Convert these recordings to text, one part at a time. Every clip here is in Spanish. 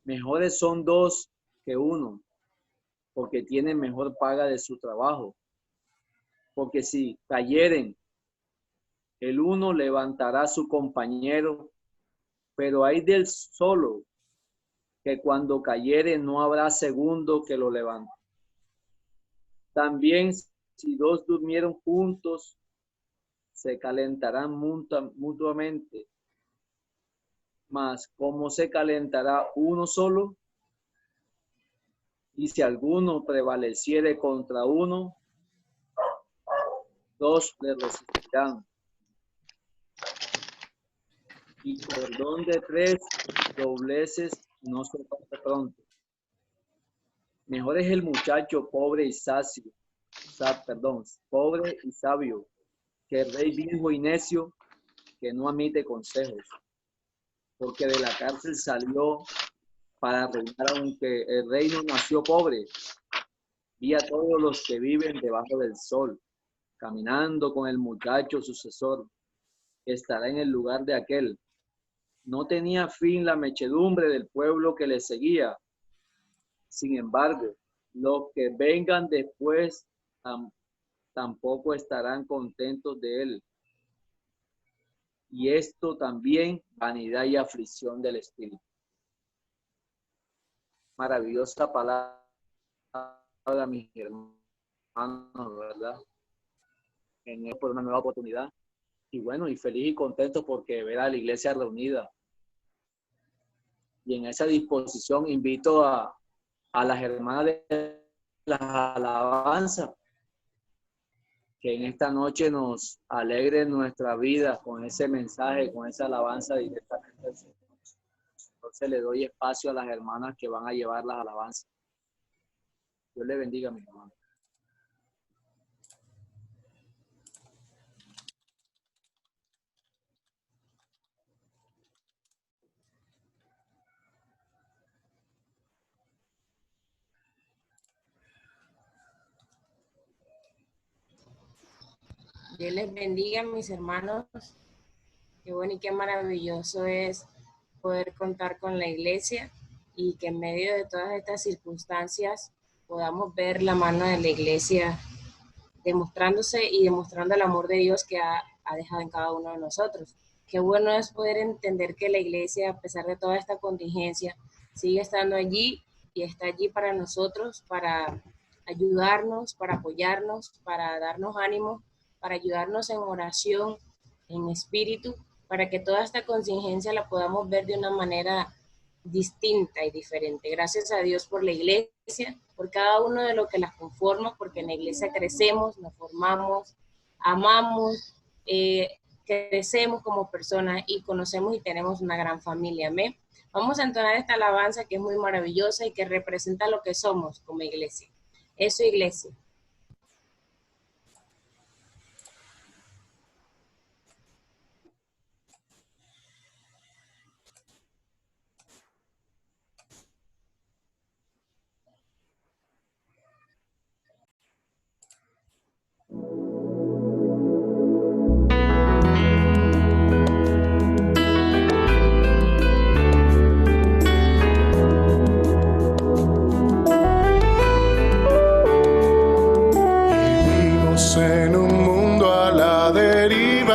Mejores son dos que uno, porque tienen mejor paga de su trabajo. Porque si cayeren, el uno levantará a su compañero, pero hay del solo, que cuando cayere no habrá segundo que lo levante. También si dos durmieron juntos, se calentarán mutuamente. Mas ¿cómo se calentará uno solo? Y si alguno prevaleciere contra uno, dos le resistirán. Y cordón de tres dobleces no se rompe pronto. Mejor es el muchacho pobre y pobre y sabio, que el rey viejo y necio, que no admite consejos. Porque de la cárcel salió para reinar, aunque el reino nació pobre. Vi a todos los que viven debajo del sol, caminando con el muchacho sucesor, que estará en el lugar de aquel. No tenía fin la mechedumbre del pueblo que le seguía. Sin embargo, los que vengan después tampoco estarán contentos de él. Y esto también, vanidad y aflicción del espíritu. Maravillosa palabra, mis hermanos, ¿verdad? Por una nueva oportunidad. Y bueno, y feliz y contento porque ver a la iglesia reunida. Y en esa disposición invito a las hermanas de las alabanzas, que en esta noche nos alegre nuestra vida con ese mensaje, con esa alabanza directamente del Señor. Entonces le doy espacio a las hermanas que van a llevar las alabanzas. Dios le bendiga, mi hermano. Dios les bendiga, mis hermanos. Qué bueno y qué maravilloso es poder contar con la iglesia y que en medio de todas estas circunstancias podamos ver la mano de la iglesia demostrándose y demostrando el amor de Dios que ha dejado en cada uno de nosotros. Qué bueno es poder entender que la iglesia, a pesar de toda esta contingencia, sigue estando allí y está allí para nosotros, para ayudarnos, para apoyarnos, para darnos ánimo, para ayudarnos en oración, en espíritu, para que toda esta contingencia la podamos ver de una manera distinta y diferente. Gracias a Dios por la iglesia, por cada uno de los que las conforma, porque en la iglesia crecemos, nos formamos, amamos, crecemos como personas y conocemos y tenemos una gran familia. Amén. Vamos a entonar esta alabanza que es muy maravillosa y que representa lo que somos como iglesia. Es su iglesia.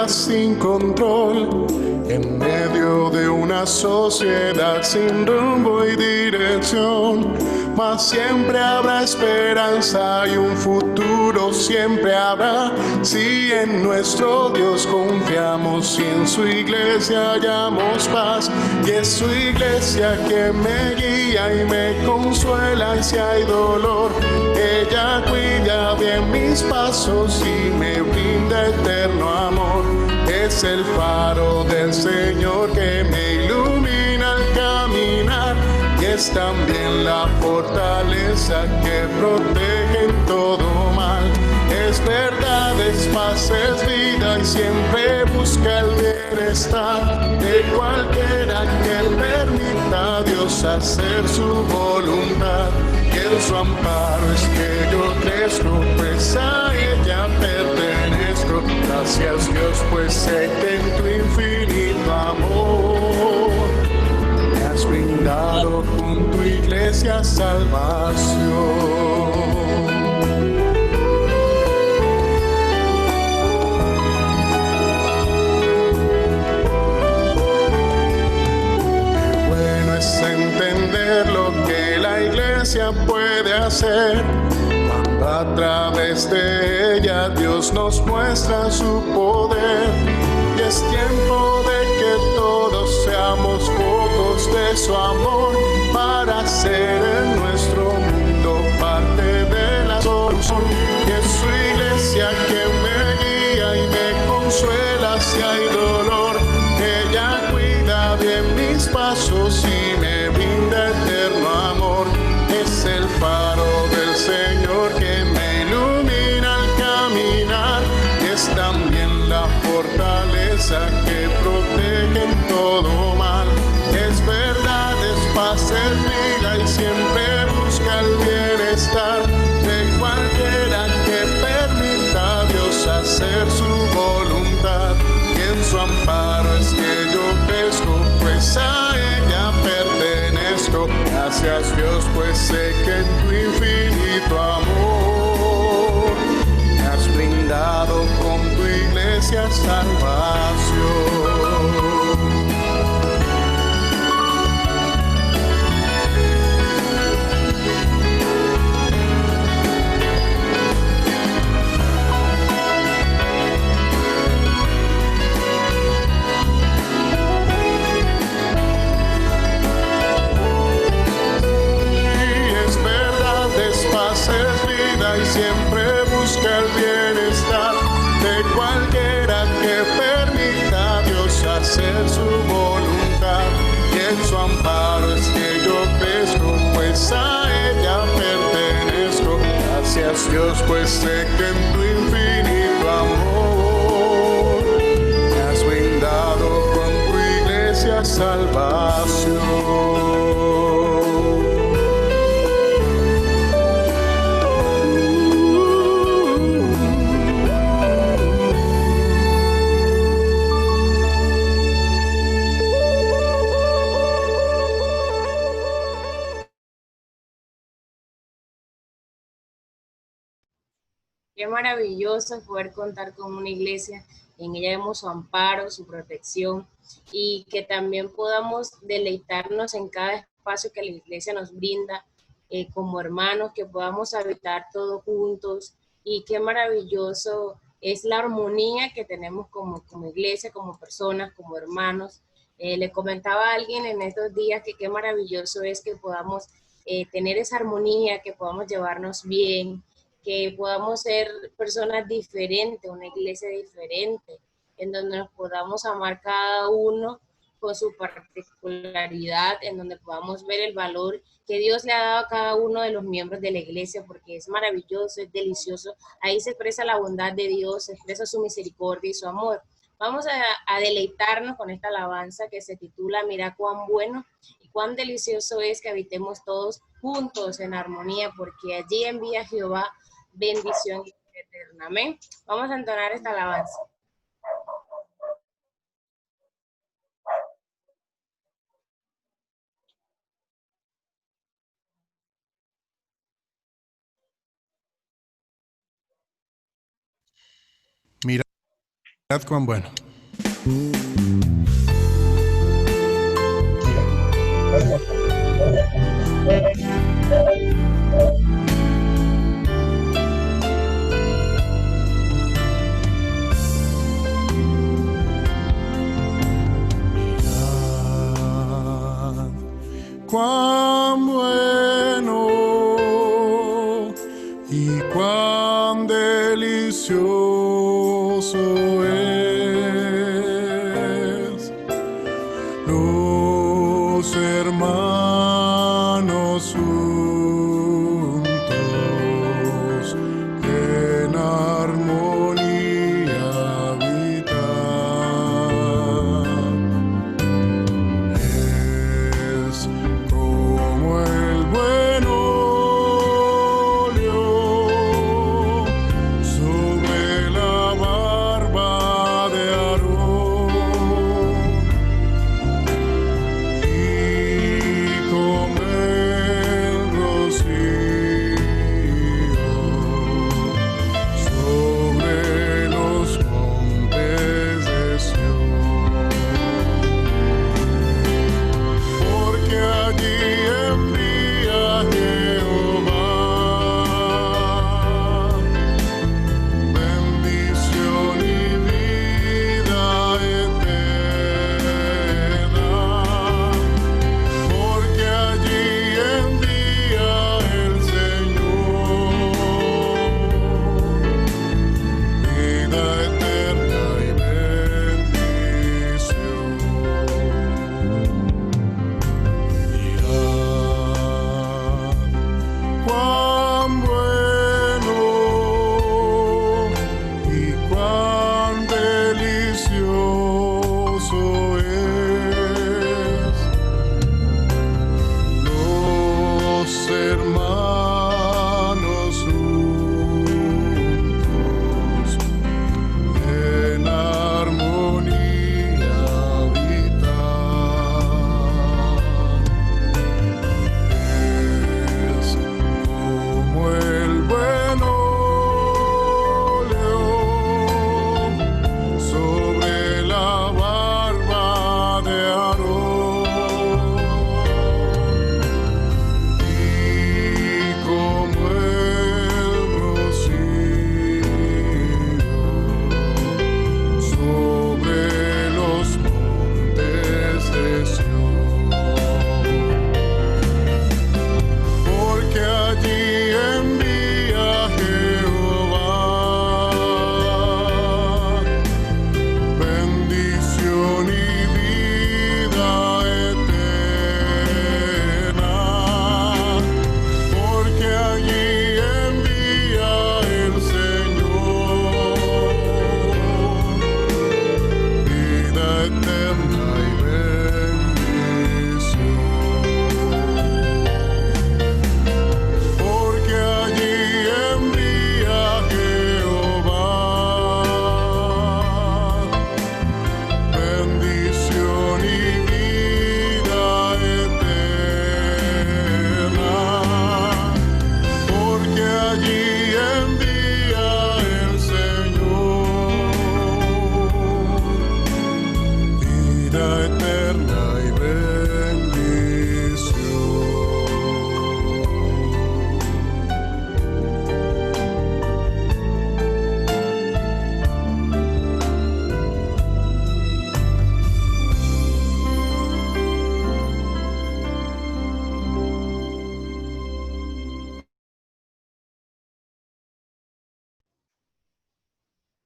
Sin control, en medio de una sociedad sin rumbo y dirección, mas siempre habrá esperanza y un futuro siempre habrá, si en nuestro Dios confiamos y en su iglesia hallamos paz. Y es su iglesia que me guía y me consuela, y si hay dolor, ella cuida bien mis pasos y me brinda eterno amor. Es el faro del Señor que me ilumina al caminar, y es también la fortaleza que protege en todo mal. Es verdad, es paz, es vida, y siempre busca el bienestar de cualquiera que permita a Dios hacer su voluntad. Y en su amparo es que yo crezco, pues a ella pertenezco. Gracias Dios, pues sé que en tu infinito amor me has has brindado con tu iglesia salvación. Entender lo que la iglesia puede hacer cuando a través de ella Dios nos muestra su poder. Y es tiempo de que todos seamos focos de su amor para ser en nuestro mundo parte de la solución. Y es su iglesia que me guía y me consuela si hay dolor. Ella cuida bien mis pasos y me brinda eterno amor. Es el faro del Señor que me ilumina al caminar. Y es también la fortaleza que protege en todo mal. Es verdad, es paz, es vida y siempre busca el bienestar de cualquiera que permita a Dios hacer su voluntad. Y en su amparo es que yo crezco, pues a ella pertenezco. Gracias Dios, pues sé que en tu infinito amor me has brindado con tu iglesia salvación. Y siempre busca el bienestar de cualquiera que permita a Dios hacer su voluntad. Y en su amparo es que yo crezco, pues a ella pertenezco. Gracias Dios, pues sé que en tu infinito amor me has brindado con tu iglesia salvación. Qué maravilloso es poder contar con una iglesia. En ella vemos su amparo, su protección y que también podamos deleitarnos en cada espacio que la iglesia nos brinda como hermanos, que podamos habitar todos juntos. Y qué maravilloso es la armonía que tenemos como iglesia, como personas, como hermanos. Le comentaba a alguien en estos días que qué maravilloso es que podamos tener esa armonía, que podamos llevarnos bien, que podamos ser personas diferentes, una iglesia diferente, en donde nos podamos amar cada uno con su particularidad, en donde podamos ver el valor que Dios le ha dado a cada uno de los miembros de la iglesia, porque es maravilloso, es delicioso. Ahí se expresa la bondad de Dios, se expresa su misericordia y su amor. Vamos a deleitarnos con esta alabanza que se titula Mira cuán bueno y cuán delicioso es que habitemos todos juntos en armonía, porque allí envía Jehová bendición eterna. Amén. Vamos a entonar esta alabanza. Mirad cuán bueno. Cuán bueno y cuán delicioso es los hermanos juntos en armonía habitar. Es como el buen óleo sobre la barba de Aarón, y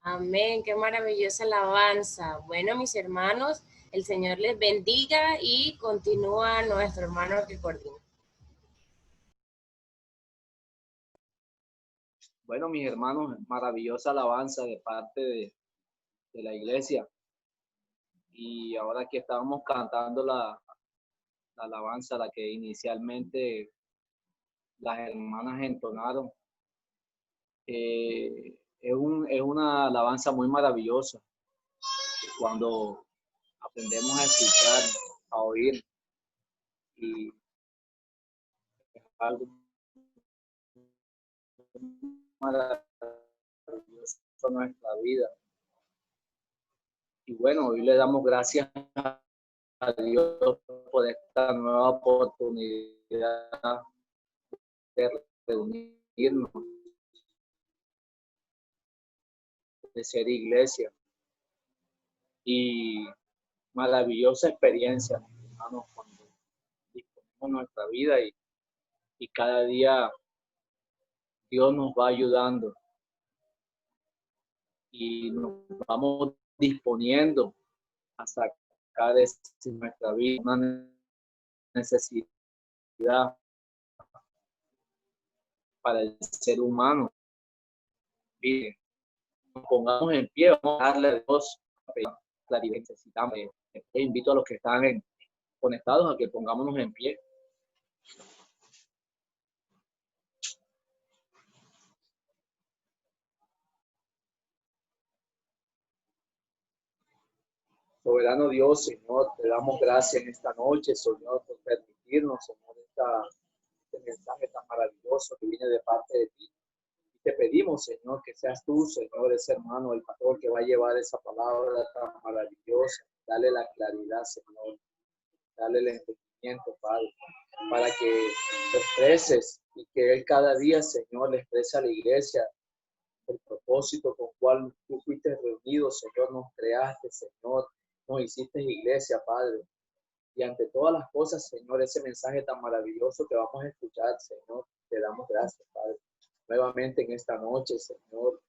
Amén, qué maravillosa alabanza. Bueno, mis hermanos, el Señor les bendiga y continúa nuestro hermano que coordina. Bueno, mis hermanos, maravillosa alabanza de parte de la iglesia. Y ahora que estábamos cantando la alabanza, la que inicialmente las hermanas entonaron, es una alabanza muy maravillosa. Cuando aprendemos a escuchar, a oír, y es algo maravilloso en nuestra vida. Y bueno, hoy le damos gracias a Dios por esta nueva oportunidad de reunirnos, de ser iglesia. Y maravillosa experiencia, hermanos, cuando disponemos nuestra vida y cada día Dios nos va ayudando y nos vamos disponiendo a sacar de nuestra vida una necesidad para el ser humano. Y nos pongamos en pie, vamos a darle a Dios claridad. Necesitamos. Invito a los que están conectados a que pongámonos en pie. Soberano Dios, Señor, te damos gracias en esta noche, Señor, por permitirnos, Señor, este mensaje tan maravilloso que viene de parte de ti. Y te pedimos, Señor, que seas tú, Señor, ese hermano, el pastor que va a llevar esa palabra tan maravillosa. Dale la claridad, Señor. Dale el entendimiento, Padre, para que te expreses y que Él cada día, Señor, le exprese a la iglesia el propósito con cual tú fuiste reunido, Señor, nos creaste, Señor, nos hiciste iglesia, Padre. Y ante todas las cosas, Señor, ese mensaje tan maravilloso que vamos a escuchar, Señor, te damos gracias, Padre. Nuevamente en esta noche, Señor,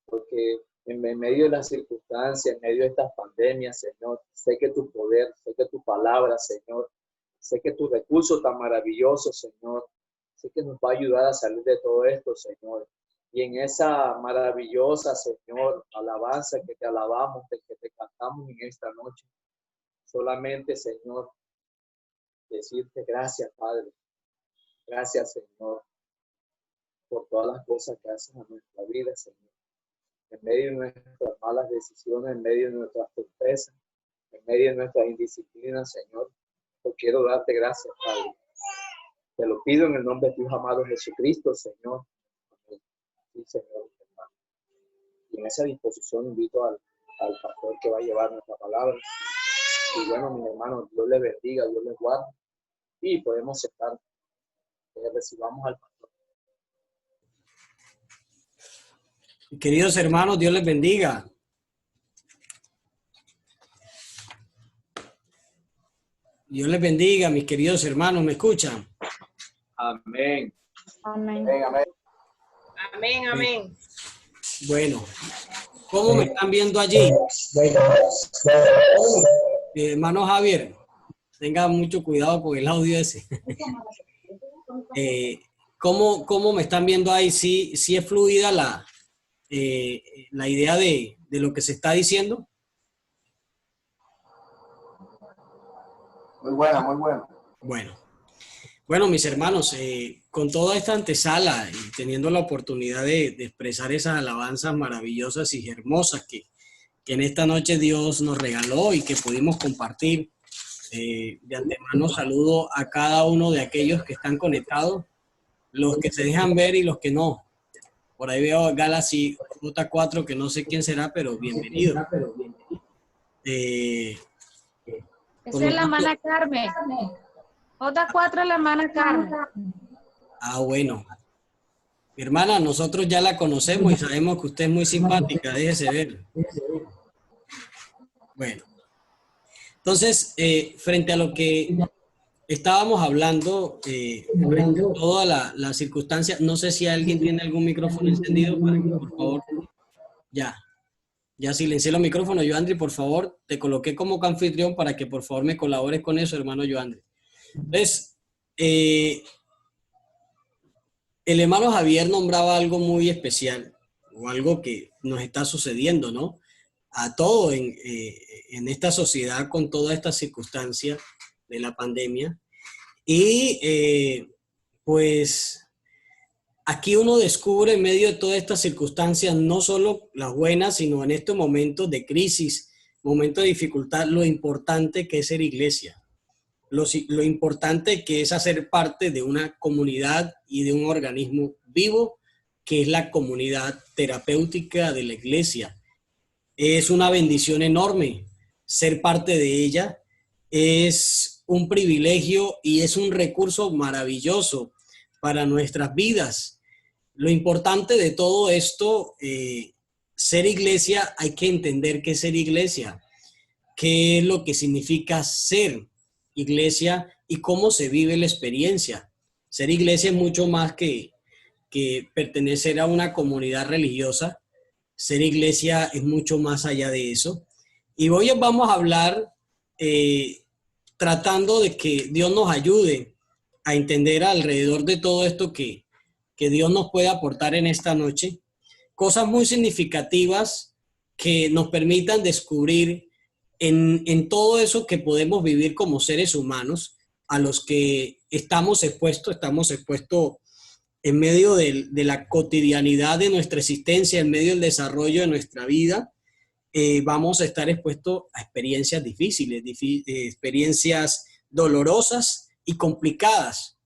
porque en medio de las circunstancias, en medio de estas pandemias, Señor, sé que tu poder, sé que tu palabra, Señor, sé que tu recurso tan maravilloso, Señor, sé que nos va a ayudar a salir de todo esto, Señor. Y en esa maravillosa, Señor, alabanza que te alabamos, que te cantamos en esta noche, solamente, Señor, decirte gracias, Padre. Gracias, Señor, por todas las cosas que haces en nuestra vida, Señor. En medio de nuestras malas decisiones, en medio de nuestras torpezas, en medio de nuestras indisciplinas, Señor, yo quiero darte gracias, Padre. Te lo pido en el nombre de tu Hijo amado Jesucristo, Señor. Amén. Sí, Señor, hermano. Y en esa disposición invito al pastor que va a llevar nuestra palabra. Y bueno, mis hermanos, Dios les bendiga, Dios les guarde. Y podemos estar, recibamos al pastor. Queridos hermanos, Dios les bendiga. Dios les bendiga, mis queridos hermanos, ¿me escuchan? Amén. Amén. Amén. Amén, amén. Bueno, ¿cómo me están viendo allí? Hermano Javier, tenga mucho cuidado con el audio ese. ¿Cómo me están viendo ahí? ¿Sí es fluida la idea de lo que se está diciendo? Muy buena, muy buena. Bueno, mis hermanos, con toda esta antesala y teniendo la oportunidad de expresar esas alabanzas maravillosas y hermosas que en esta noche Dios nos regaló y que pudimos compartir, de antemano saludo a cada uno de aquellos que están conectados, los que se dejan ver y los que no. Por ahí veo a Galaxy J4, que no sé quién será, pero bienvenido. Esa es la hermana Carmen. J4 es la hermana Carmen. Ah, bueno. Mi hermana, nosotros ya la conocemos y sabemos que usted es muy simpática, déjese ver. Bueno. Entonces, frente a lo que estábamos hablando, frente a toda la circunstancia, no sé si alguien tiene algún micrófono encendido, para que, por favor, ya. Ya silencié los micrófonos. Joandri, por favor, te coloqué como anfitrión para que por favor me colabores con eso, hermano Joandri. Entonces, el hermano Javier nombraba algo muy especial, o algo que nos está sucediendo, ¿no? A todo en esta sociedad con todas estas circunstancias de la pandemia. Y pues aquí uno descubre en medio de todas estas circunstancias, no solo las buenas, sino en estos momentos de crisis, momentos de dificultad, lo importante que es ser iglesia, lo importante que es hacer parte de una comunidad y de un organismo vivo, que es la comunidad terapéutica de la iglesia. Es una bendición enorme ser parte de ella, es un privilegio y es un recurso maravilloso para nuestras vidas. Lo importante de todo esto, ser iglesia, hay que entender qué es ser iglesia, qué es lo que significa ser iglesia y cómo se vive la experiencia. Ser iglesia es mucho más que pertenecer a una comunidad religiosa. Ser iglesia es mucho más allá de eso. Y hoy vamos a hablar tratando de que Dios nos ayude a entender alrededor de todo esto que Dios nos puede aportar en esta noche, cosas muy significativas que nos permitan descubrir en todo eso que podemos vivir como seres humanos, a los que estamos expuestos en medio de la cotidianidad de nuestra existencia, en medio del desarrollo de nuestra vida. Vamos a estar expuestos a experiencias difíciles, experiencias dolorosas y complicadas.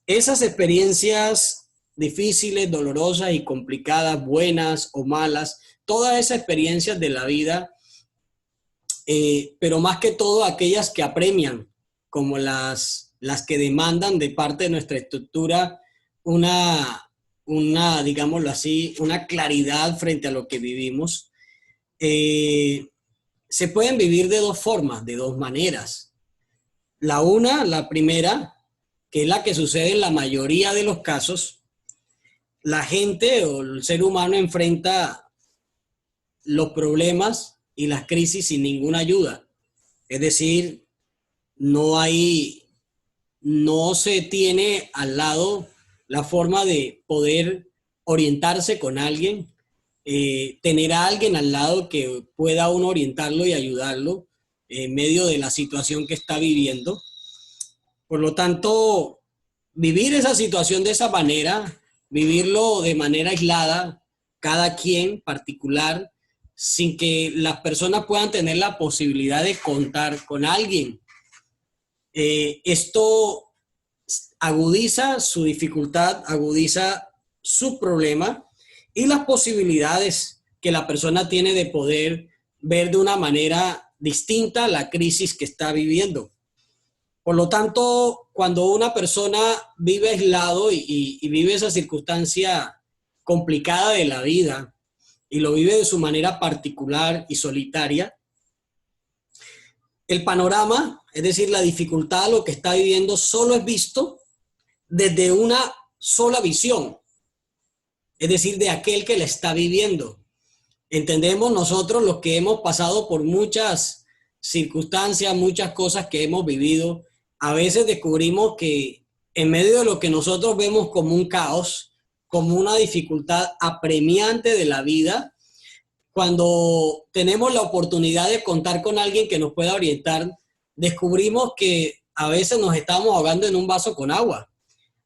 Esas experiencias difíciles, dolorosas y complicadas, buenas o malas, todas esas experiencias de la vida, pero más que todo aquellas que apremian, como las que demandan de parte de nuestra estructura una, digámoslo así, una claridad frente a lo que vivimos. Se pueden vivir de dos formas, de dos maneras. La primera, que es la que sucede en la mayoría de los casos, la gente o el ser humano enfrenta los problemas y las crisis sin ninguna ayuda. Es decir, no se tiene al lado la forma de poder orientarse con alguien, tener a alguien al lado que pueda uno orientarlo y ayudarlo en medio de la situación que está viviendo. Por lo tanto, vivir esa situación de esa manera, vivirlo de manera aislada, cada quien particular, sin que las personas puedan tener la posibilidad de contar con alguien. Esto agudiza su dificultad, agudiza su problema y las posibilidades que la persona tiene de poder ver de una manera distinta la crisis que está viviendo. Por lo tanto, cuando una persona vive aislado y vive esa circunstancia complicada de la vida y lo vive de su manera particular y solitaria, el panorama, es decir, la dificultad, lo que está viviendo, solo es visto desde una sola visión, es decir, de aquel que la está viviendo. Entendemos nosotros los que hemos pasado por muchas circunstancias, muchas cosas que hemos vivido, a veces descubrimos que en medio de lo que nosotros vemos como un caos, como una dificultad apremiante de la vida, cuando tenemos la oportunidad de contar con alguien que nos pueda orientar, descubrimos que a veces nos estamos ahogando en un vaso con agua.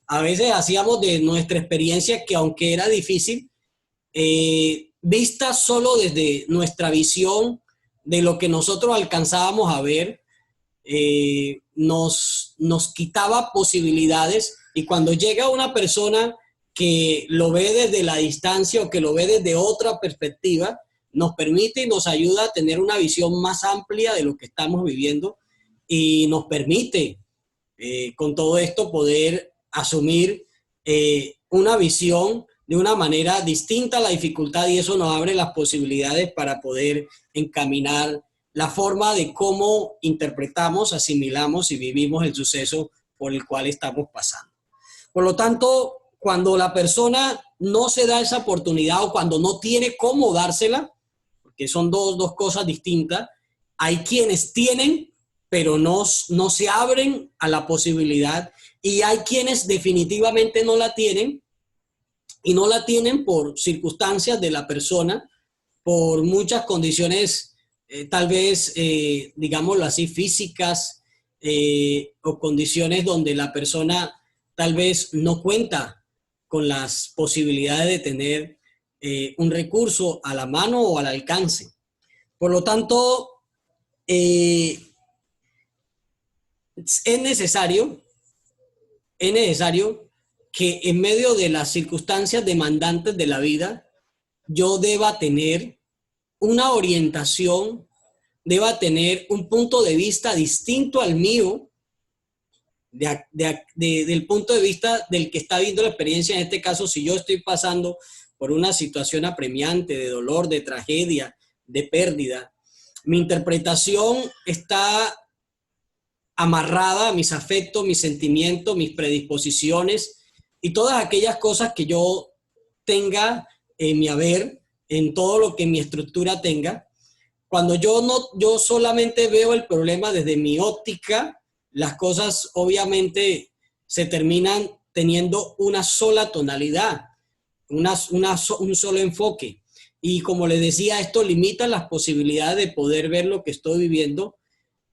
A veces hacíamos de nuestra experiencia que, aunque era difícil, vista solo desde nuestra visión de lo que nosotros alcanzábamos a ver, nos quitaba posibilidades, y cuando llega una persona que lo ve desde la distancia o que lo ve desde otra perspectiva, nos permite y nos ayuda a tener una visión más amplia de lo que estamos viviendo y nos permite con todo esto poder asumir una visión de una manera distinta a la dificultad, y eso nos abre las posibilidades para poder encaminar la forma de cómo interpretamos, asimilamos y vivimos el suceso por el cual estamos pasando. Por lo tanto, cuando la persona no se da esa oportunidad o cuando no tiene cómo dársela, porque son dos cosas distintas. Hay quienes tienen, pero no se abren a la posibilidad, y hay quienes definitivamente no la tienen, y no la tienen por circunstancias de la persona, por muchas condiciones, tal vez, digámoslo así, físicas, o condiciones donde la persona tal vez no cuenta con las posibilidades de tener un recurso a la mano o al alcance. Por lo tanto, es necesario que en medio de las circunstancias demandantes de la vida, yo deba tener una orientación, deba tener un punto de vista distinto al mío, del punto de vista del que está viendo la experiencia. En este caso, si yo estoy pasando por una situación apremiante de dolor, de tragedia, de pérdida, mi interpretación está amarrada a mis afectos, mis sentimientos, mis predisposiciones y todas aquellas cosas que yo tenga en mi haber, en todo lo que mi estructura tenga. Cuando yo solamente veo el problema desde mi óptica, las cosas obviamente se terminan teniendo una sola tonalidad, un solo enfoque. Y como les decía, esto limita las posibilidades de poder ver lo que estoy viviendo.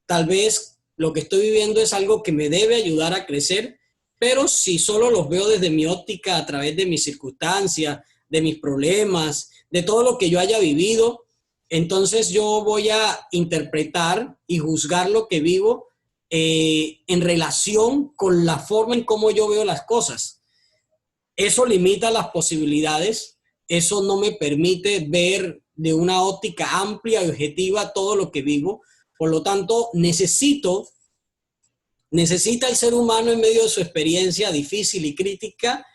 Tal vez lo que estoy viviendo es algo que me debe ayudar a crecer, pero si solo los veo desde mi óptica, a través de mis circunstancias, de mis problemas, de todo lo que yo haya vivido, entonces yo voy a interpretar y juzgar lo que vivo en relación con la forma en cómo yo veo las cosas. Eso limita las posibilidades, eso no me permite ver de una óptica amplia y objetiva todo lo que vivo. Por lo tanto, necesita el ser humano en medio de su experiencia difícil y crítica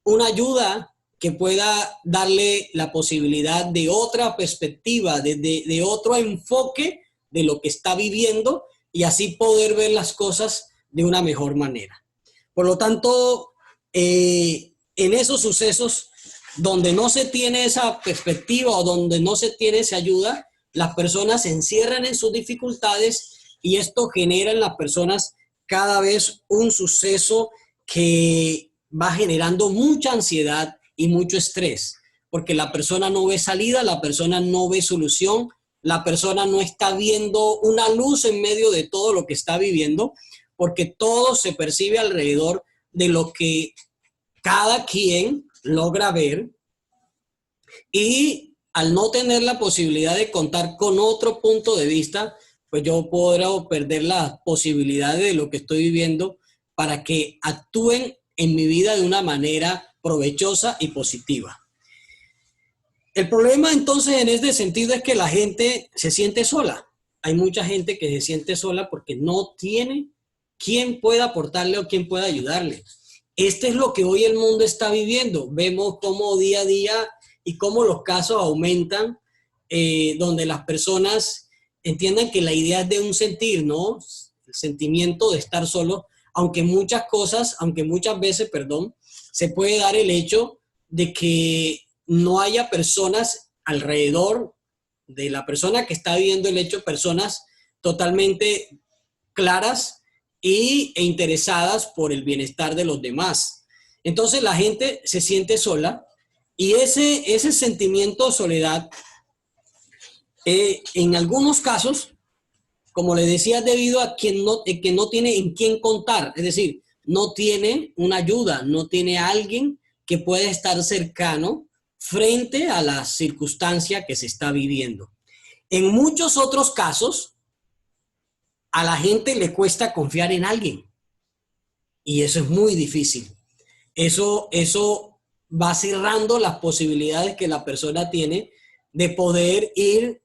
una ayuda que pueda darle la posibilidad de otra perspectiva, de otro enfoque de lo que está viviendo, y así poder ver las cosas de una mejor manera. Por lo tanto, en esos sucesos donde no se tiene esa perspectiva o donde no se tiene esa ayuda, las personas se encierran en sus dificultades, y esto genera en las personas cada vez un suceso que va generando mucha ansiedad y mucho estrés, porque la persona no ve salida, la persona no ve solución, la persona no está viendo una luz en medio de todo lo que está viviendo, porque todo se percibe alrededor de lo que cada quien logra ver, y al no tener la posibilidad de contar con otro punto de vista, pues yo podré perder las posibilidades de lo que estoy viviendo para que actúen en mi vida de una manera provechosa y positiva. El problema entonces en este sentido es que la gente se siente sola. Hay mucha gente que se siente sola porque no tiene quien pueda aportarle o quien pueda ayudarle. Este es lo que hoy el mundo está viviendo. Vemos cómo día a día y cómo los casos aumentan, donde las personas entiendan que la idea es de un sentir, ¿no? El sentimiento de estar solo, aunque muchas veces, se puede dar el hecho de que no haya personas alrededor de la persona que está viviendo el hecho, personas totalmente claras e interesadas por el bienestar de los demás. Entonces la gente se siente sola, y ese sentimiento de soledad, en algunos casos, como le decía, debido a que no tiene en quién contar, es decir, no tiene una ayuda, no tiene alguien que pueda estar cercano frente a la circunstancia que se está viviendo. En muchos otros casos, a la gente le cuesta confiar en alguien, y eso es muy difícil. Eso va cerrando las posibilidades que la persona tiene de poder ir,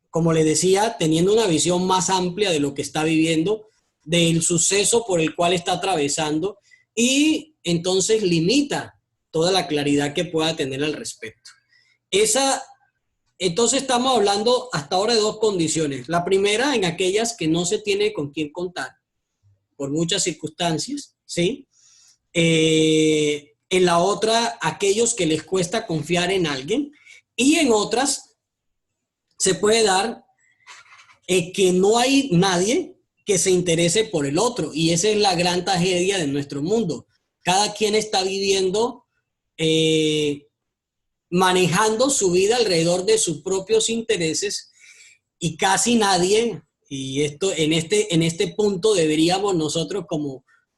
como le decía, teniendo una visión más amplia de lo que está viviendo, del suceso por el cual está atravesando, y entonces limita toda la claridad que pueda tener al respecto. Entonces estamos hablando hasta ahora de dos condiciones. La primera, en aquellas que no se tiene con quién contar, por muchas circunstancias, ¿sí? En la otra, aquellos que les cuesta confiar en alguien, y en otras, se puede dar que no hay nadie que se interese por el otro, y esa es la gran tragedia de nuestro mundo. Cada quien está viviendo, manejando su vida alrededor de sus propios intereses, y casi nadie, y esto en este punto deberíamos nosotros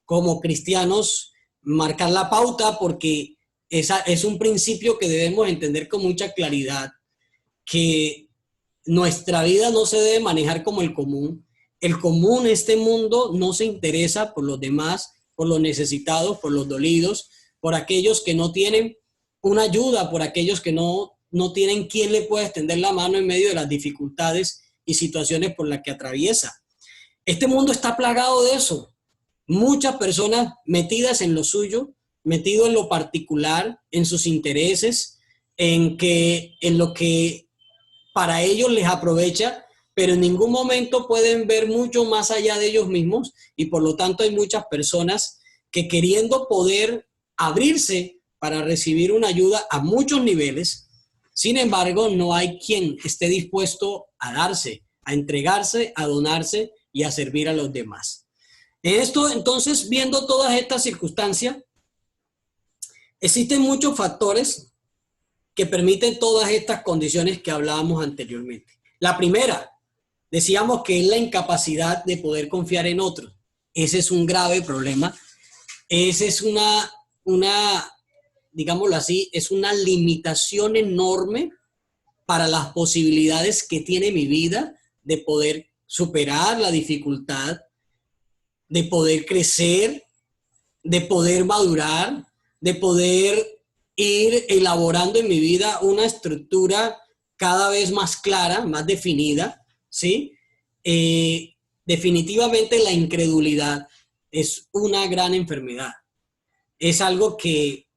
como cristianos marcar la pauta, porque esa es un principio que debemos entender con mucha claridad, que nuestra vida no se debe manejar como el común. El común, este mundo, no se interesa por los demás, por los necesitados, por los dolidos, por aquellos que no tienen una ayuda, por aquellos que no tienen quien le pueda extender la mano en medio de las dificultades y situaciones por las que atraviesa. Este mundo está plagado de eso. Muchas personas metidas en lo suyo, metido en lo particular, en sus intereses, en lo que para ellos les aprovecha, pero en ningún momento pueden ver mucho más allá de ellos mismos, y por lo tanto hay muchas personas que, queriendo poder abrirse para recibir una ayuda a muchos niveles, sin embargo no hay quien esté dispuesto a darse, a entregarse, a donarse y a servir a los demás. En esto, entonces, viendo todas estas circunstancias, existen muchos factores que permiten todas estas condiciones que hablábamos anteriormente. La primera, decíamos que es la incapacidad de poder confiar en otros. Ese es un grave problema. Ese es digámoslo así, es una limitación enorme para las posibilidades que tiene mi vida de poder superar la dificultad, de poder crecer, de poder madurar, de poder ir elaborando en mi vida una estructura cada vez más clara, más definida, ¿sí? Definitivamente la incredulidad es una gran enfermedad. Es algo que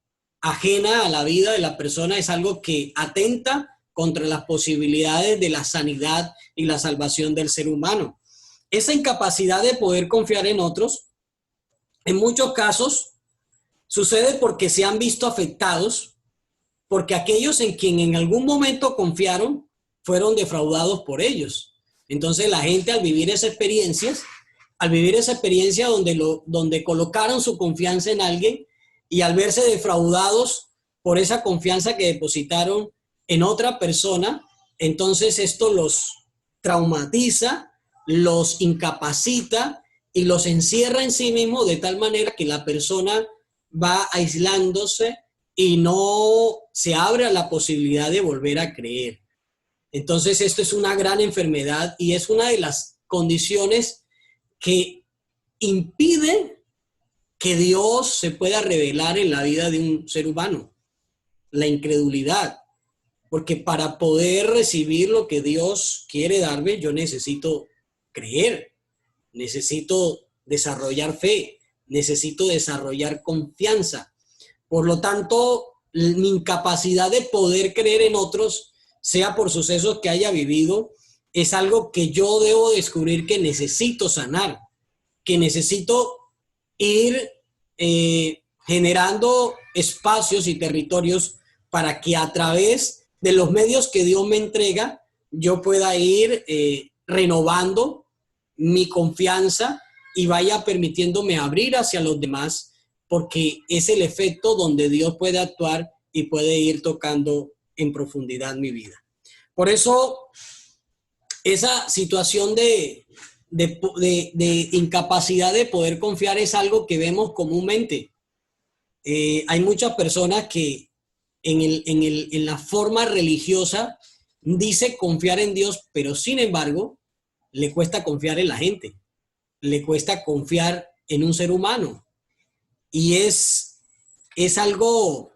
ajena a la vida de la persona, es algo que atenta contra las posibilidades de la sanidad y la salvación del ser humano. Esa incapacidad de poder confiar en otros, en muchos casos, sucede porque se han visto afectados, porque aquellos en quien en algún momento confiaron fueron defraudados por ellos. Entonces la gente, al vivir esa experiencia donde colocaron su confianza en alguien, y al verse defraudados por esa confianza que depositaron en otra persona, entonces esto los traumatiza, los incapacita y los encierra en sí mismo, de tal manera que la persona va aislándose y no se abre a la posibilidad de volver a creer. Entonces esto es una gran enfermedad y es una de las condiciones que impide que Dios se pueda revelar en la vida de un ser humano. La incredulidad. Porque para poder recibir lo que Dios quiere darme, yo necesito creer, necesito desarrollar fe, necesito desarrollar confianza. Por lo tanto, mi incapacidad de poder creer en otros, sea por sucesos que haya vivido, es algo que yo debo descubrir que necesito sanar, que necesito ir generando espacios y territorios para que a través de los medios que Dios me entrega, yo pueda ir renovando mi confianza y vaya permitiéndome abrir hacia los demás, porque es el efecto donde Dios puede actuar y puede ir tocando en profundidad mi vida. Por eso, esa situación de incapacidad de poder confiar es algo que vemos comúnmente. Hay muchas personas que en la forma religiosa dice confiar en Dios, pero sin embargo le cuesta confiar en la gente, le cuesta confiar en un ser humano. Y es algo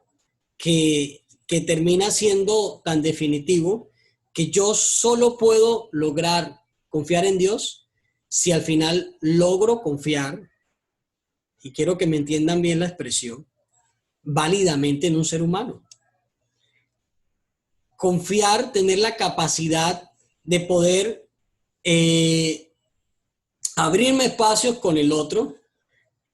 que termina siendo tan definitivo que yo solo puedo lograr confiar en Dios si al final logro confiar, y quiero que me entiendan bien la expresión, válidamente en un ser humano. Confiar, tener la capacidad de poder abrirme espacios con el otro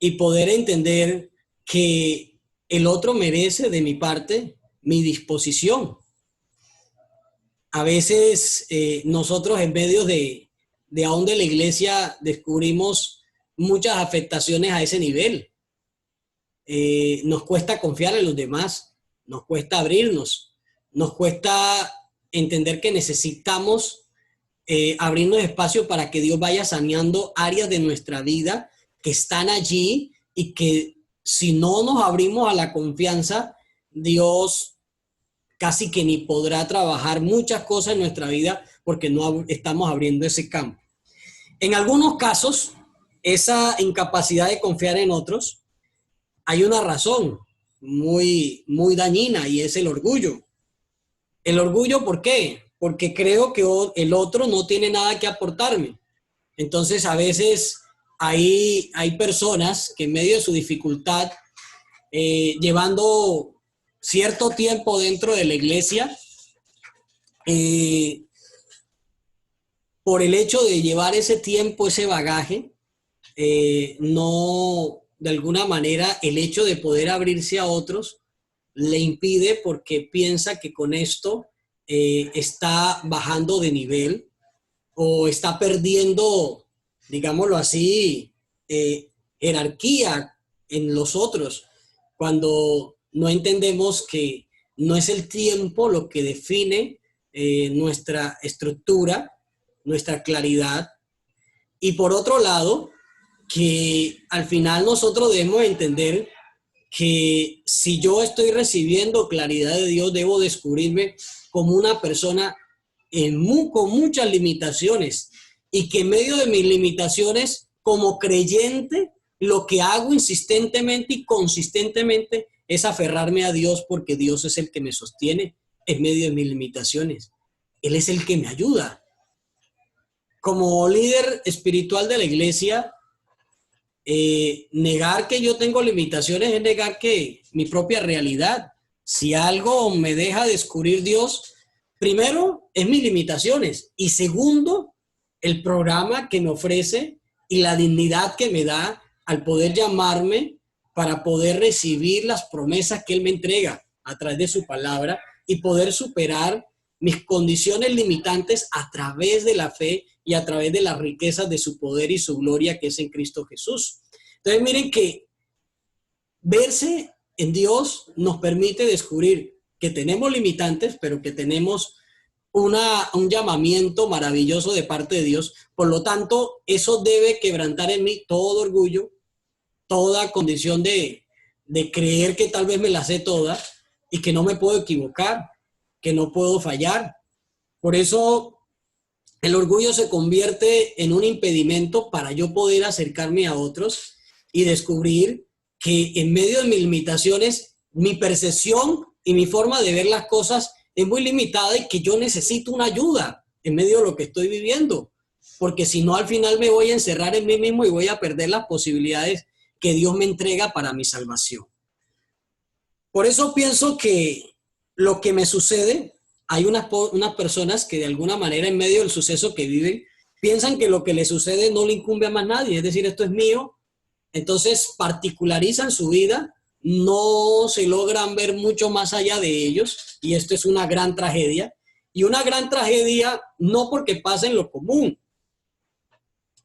y poder entender que el otro merece de mi parte mi disposición. a veces nosotros en medio de aún de la iglesia descubrimos muchas afectaciones a ese nivel. Nos cuesta confiar en los demás, nos cuesta abrirnos, nos cuesta entender que necesitamos abrirnos espacio para que Dios vaya saneando áreas de nuestra vida que están allí y que si no nos abrimos a la confianza, Dios casi que ni podrá trabajar muchas cosas en nuestra vida porque no estamos abriendo ese campo. En algunos casos, esa incapacidad de confiar en otros, hay una razón muy, muy dañina y es el orgullo. El orgullo, ¿por qué? Porque creo que el otro no tiene nada que aportarme. Entonces, a veces hay personas que en medio de su dificultad, llevando cierto tiempo dentro de la iglesia, por el hecho de llevar ese tiempo, ese bagaje, no, de alguna manera, el hecho de poder abrirse a otros le impide porque piensa que con esto está bajando de nivel o está perdiendo, digámoslo así, jerarquía en los otros, cuando no entendemos que no es el tiempo lo que define nuestra estructura, nuestra claridad. Y por otro lado, que al final nosotros debemos entender que si yo estoy recibiendo claridad de Dios, debo descubrirme como una persona con muchas limitaciones y que en medio de mis limitaciones, como creyente, lo que hago insistentemente y consistentemente es aferrarme a Dios porque Dios es el que me sostiene en medio de mis limitaciones. Él es el que me ayuda. Como líder espiritual de la iglesia, negar que yo tengo limitaciones es negar que mi propia realidad. Si algo me deja descubrir Dios, primero es mis limitaciones y segundo, el programa que me ofrece y la dignidad que me da al poder llamarme para poder recibir las promesas que Él me entrega a través de su palabra y poder superar mis condiciones limitantes a través de la fe y a través de las riquezas de su poder y su gloria que es en Cristo Jesús. Entonces miren que verse en Dios nos permite descubrir que tenemos limitantes, pero que tenemos un llamamiento maravilloso de parte de Dios. Por lo tanto, eso debe quebrantar en mí todo orgullo, toda condición de creer que tal vez me la sé toda y que no me puedo equivocar, que no puedo fallar. Por eso el orgullo se convierte en un impedimento para yo poder acercarme a otros y descubrir que en medio de mis limitaciones, mi percepción y mi forma de ver las cosas es muy limitada y que yo necesito una ayuda en medio de lo que estoy viviendo. Porque si no, al final me voy a encerrar en mí mismo y voy a perder las posibilidades que Dios me entrega para mi salvación. Por eso pienso que lo que me sucede, hay unas personas que de alguna manera en medio del suceso que viven, piensan que lo que les sucede no le incumbe a más nadie, es decir, esto es mío, entonces particularizan su vida, no se logran ver mucho más allá de ellos y esto es una gran tragedia. Y una gran tragedia no porque pasa en lo común,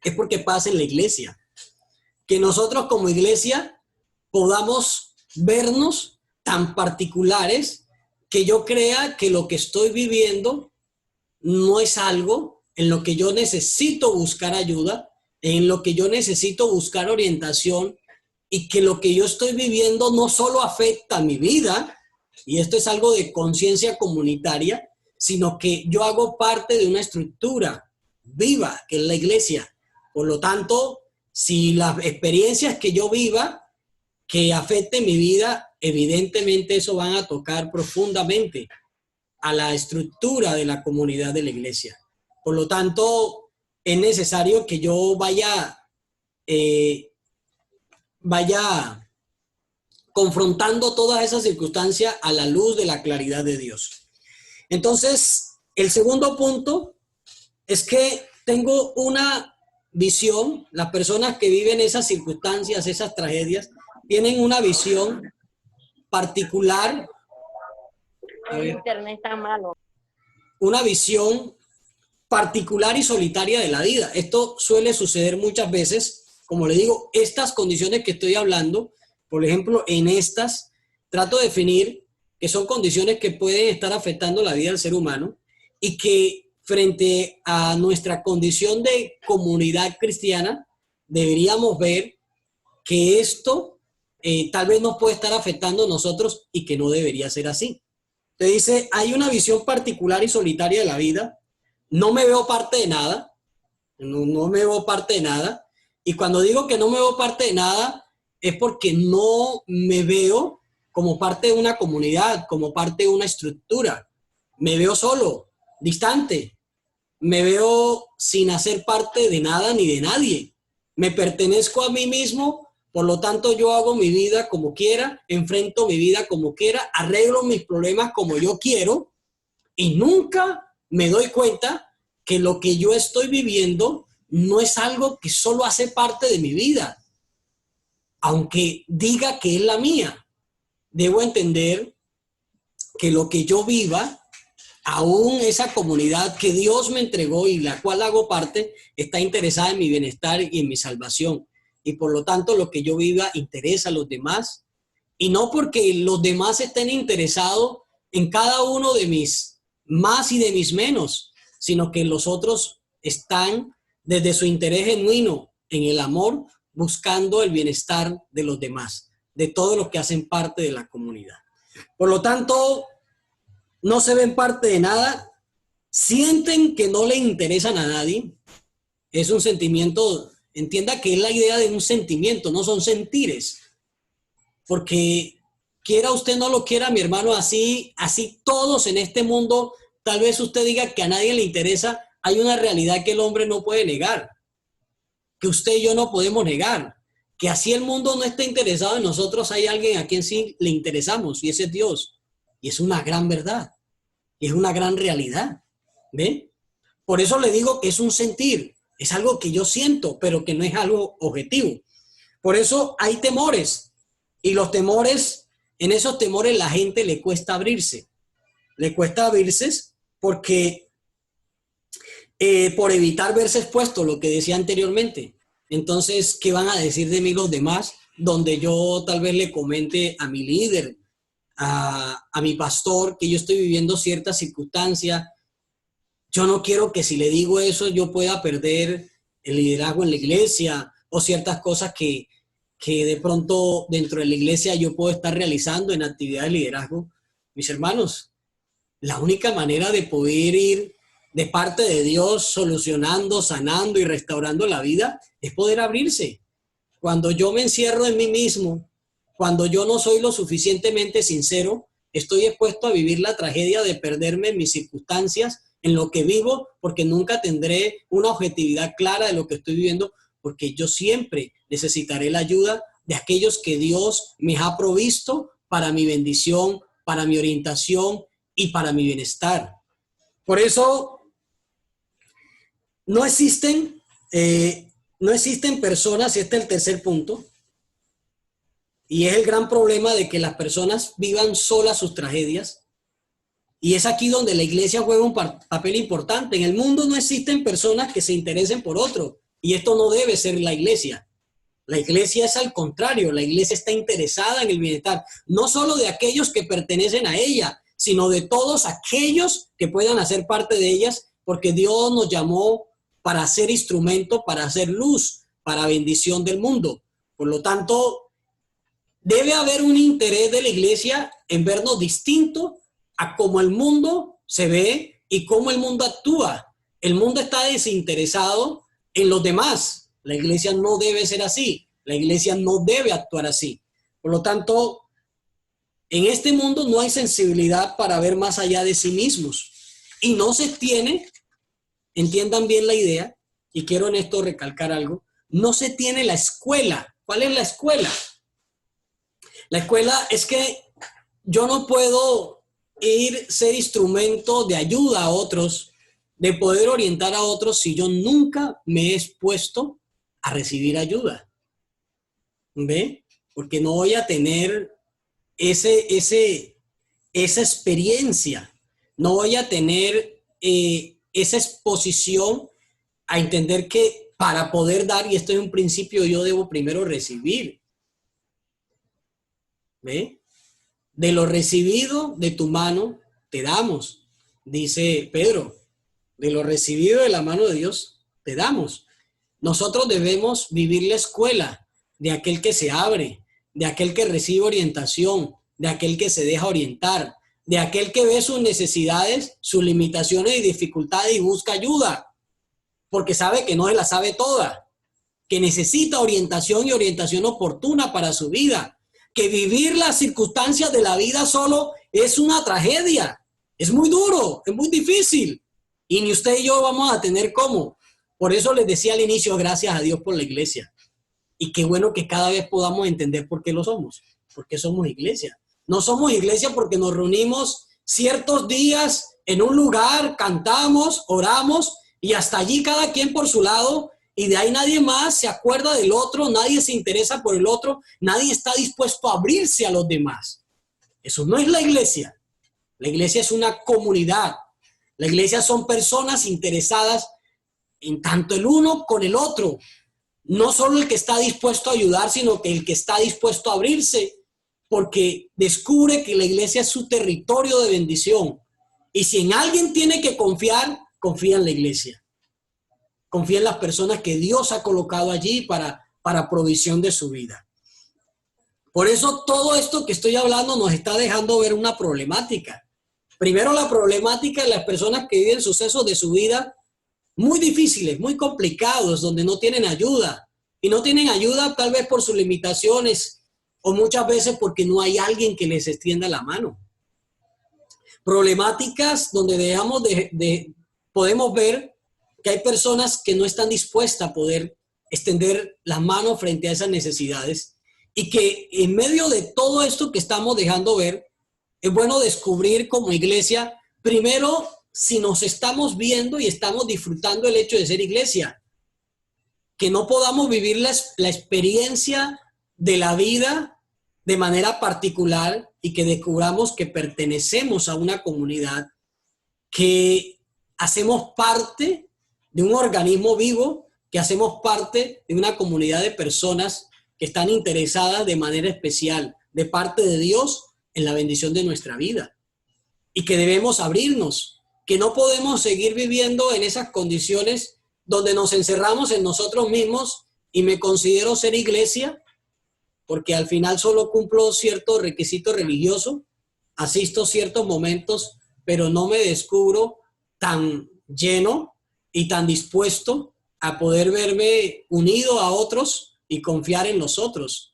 es porque pasa en la iglesia. Que nosotros como iglesia podamos vernos tan particulares que yo crea que lo que estoy viviendo no es algo en lo que yo necesito buscar ayuda, en lo que yo necesito buscar orientación y que lo que yo estoy viviendo no solo afecta mi vida, y esto es algo de conciencia comunitaria, sino que yo hago parte de una estructura viva que es la iglesia. Por lo tanto, si las experiencias que yo viva que afecten mi vida, evidentemente eso van a tocar profundamente a la estructura de la comunidad de la iglesia. Por lo tanto, es necesario que yo vaya confrontando todas esas circunstancias a la luz de la claridad de Dios. Entonces, el segundo punto es que tengo una visión. Las personas que viven esas circunstancias, esas tragedias, tienen una visión particular. El internet está malo. una visión particular y solitaria de la vida. Esto suele suceder muchas veces. Como le digo, estas condiciones que estoy hablando, por ejemplo, en estas, trato de definir que son condiciones que pueden estar afectando la vida del ser humano y que frente a nuestra condición de comunidad cristiana, deberíamos ver que esto tal vez nos puede estar afectando a nosotros y que no debería ser así. Te dice, hay una visión particular y solitaria de la vida, no me veo parte de nada, no me veo parte de nada, y cuando digo que no me veo parte de nada, es porque no me veo como parte de una comunidad, como parte de una estructura. Me veo solo, distante. Me veo sin hacer parte de nada ni de nadie. Me pertenezco a mí mismo, por lo tanto yo hago mi vida como quiera, enfrento mi vida como quiera, arreglo mis problemas como yo quiero y nunca me doy cuenta que lo que yo estoy viviendo no es algo que solo hace parte de mi vida, aunque diga que es la mía. Debo entender que lo que yo viva, aún esa comunidad que Dios me entregó y la cual hago parte, está interesada en mi bienestar y en mi salvación. Y por lo tanto, lo que yo viva interesa a los demás. Y no porque los demás estén interesados en cada uno de mis más y de mis menos, sino que los otros están desde su interés genuino en el amor, buscando el bienestar de los demás, de todos los que hacen parte de la comunidad. Por lo tanto, no se ven parte de nada, sienten que no le interesan a nadie. Es un sentimiento, entienda que es la idea de un sentimiento, no son sentires. Porque quiera usted no lo quiera, mi hermano, así todos en este mundo, tal vez usted diga que a nadie le interesa, hay una realidad que el hombre no puede negar, que usted y yo no podemos negar, que así el mundo no esté interesado en nosotros, hay alguien a quien sí le interesamos, y ese es Dios. Y es una gran verdad, y es una gran realidad, ¿ve? Por eso le digo que es un sentir, es algo que yo siento, pero que no es algo objetivo. Por eso hay temores, y los temores, en esos temores la gente le cuesta abrirse porque por evitar verse expuesto, lo que decía anteriormente. Entonces, ¿qué van a decir de mí los demás? Donde yo tal vez le comente a mi líder, a mi pastor, que yo estoy viviendo cierta circunstancia. Yo no quiero que si le digo eso yo pueda perder el liderazgo en la iglesia o ciertas cosas que de pronto dentro de la iglesia yo puedo estar realizando en actividades de liderazgo. Mis hermanos, la única manera de poder ir de parte de Dios solucionando, sanando y restaurando la vida es poder abrirse. Cuando yo me encierro en mí mismo, cuando yo no soy lo suficientemente sincero, estoy expuesto a vivir la tragedia de perderme en mis circunstancias, en lo que vivo, porque nunca tendré una objetividad clara de lo que estoy viviendo, porque yo siempre necesitaré la ayuda de aquellos que Dios me ha provisto para mi bendición, para mi orientación y para mi bienestar. Por eso no existen personas, y este es el tercer punto, y es el gran problema de que las personas vivan solas sus tragedias, y es aquí donde la iglesia juega un papel importante. En el mundo no existen personas que se interesen por otro, y esto no debe ser la iglesia. La iglesia es al contrario, la iglesia está interesada en el bienestar, no solo de aquellos que pertenecen a ella, sino de todos aquellos que puedan hacer parte de ellas, porque Dios nos llamó para ser instrumento, para hacer luz, para bendición del mundo. Por lo tanto, debe haber un interés de la iglesia en vernos distinto a cómo el mundo se ve y cómo el mundo actúa. El mundo está desinteresado en los demás. La iglesia no debe ser así. La iglesia no debe actuar así. Por lo tanto, en este mundo no hay sensibilidad para ver más allá de sí mismos. Y no se tiene, entiendan bien la idea, y quiero en esto recalcar algo, no se tiene la escuela. ¿Cuál es la escuela? La escuela es que yo no puedo ser instrumento de ayuda a otros, de poder orientar a otros si yo nunca me he expuesto a recibir ayuda. ¿Ve? Porque no voy a tener esa experiencia, no voy a tener esa exposición a entender que para poder dar, y esto es un principio, yo debo primero recibir. ¿Ve? De lo recibido de tu mano te damos, dice Pedro. De lo recibido de la mano de Dios te damos. Nosotros debemos vivir la escuela de aquel que se abre, de aquel que recibe orientación, de aquel que se deja orientar, de aquel que ve sus necesidades, sus limitaciones y dificultades y busca ayuda, porque sabe que no se la sabe toda, que necesita orientación y orientación oportuna para su vida, que vivir las circunstancias de la vida solo es una tragedia, es muy duro, es muy difícil, y ni usted y yo vamos a tener cómo. Por eso les decía al inicio, gracias a Dios por la iglesia. Y qué bueno que cada vez podamos entender por qué lo somos, por qué somos iglesia. No somos iglesia porque nos reunimos ciertos días en un lugar, cantamos, oramos y hasta allí cada quien por su lado y de ahí nadie más se acuerda del otro, nadie se interesa por el otro, nadie está dispuesto a abrirse a los demás. Eso no es la iglesia. La iglesia es una comunidad. La iglesia son personas interesadas en tanto el uno con el otro. No solo el que está dispuesto a ayudar, sino que el que está dispuesto a abrirse, porque descubre que la iglesia es su territorio de bendición. Y si en alguien tiene que confiar, confía en la iglesia. Confía en las personas que Dios ha colocado allí para provisión de su vida. Por eso todo esto que estoy hablando nos está dejando ver una problemática. Primero, la problemática de las personas que viven sucesos de su vida muy difíciles, muy complicados, donde no tienen ayuda. Y no tienen ayuda tal vez por sus limitaciones o muchas veces porque no hay alguien que les extienda la mano. Problemáticas donde podemos ver que hay personas que no están dispuestas a poder extender las manos frente a esas necesidades y que en medio de todo esto que estamos dejando ver, es bueno descubrir como iglesia, primero, si nos estamos viendo y estamos disfrutando el hecho de ser iglesia, que no podamos vivir la experiencia de la vida de manera particular y que descubramos que pertenecemos a una comunidad, que hacemos parte de un organismo vivo, que hacemos parte de una comunidad de personas que están interesadas de manera especial de parte de Dios en la bendición de nuestra vida y que debemos abrirnos, que no podemos seguir viviendo en esas condiciones donde nos encerramos en nosotros mismos y me considero ser iglesia porque al final solo cumplo cierto requisito religioso, asisto ciertos momentos, pero no me descubro tan lleno y tan dispuesto a poder verme unido a otros y confiar en los otros.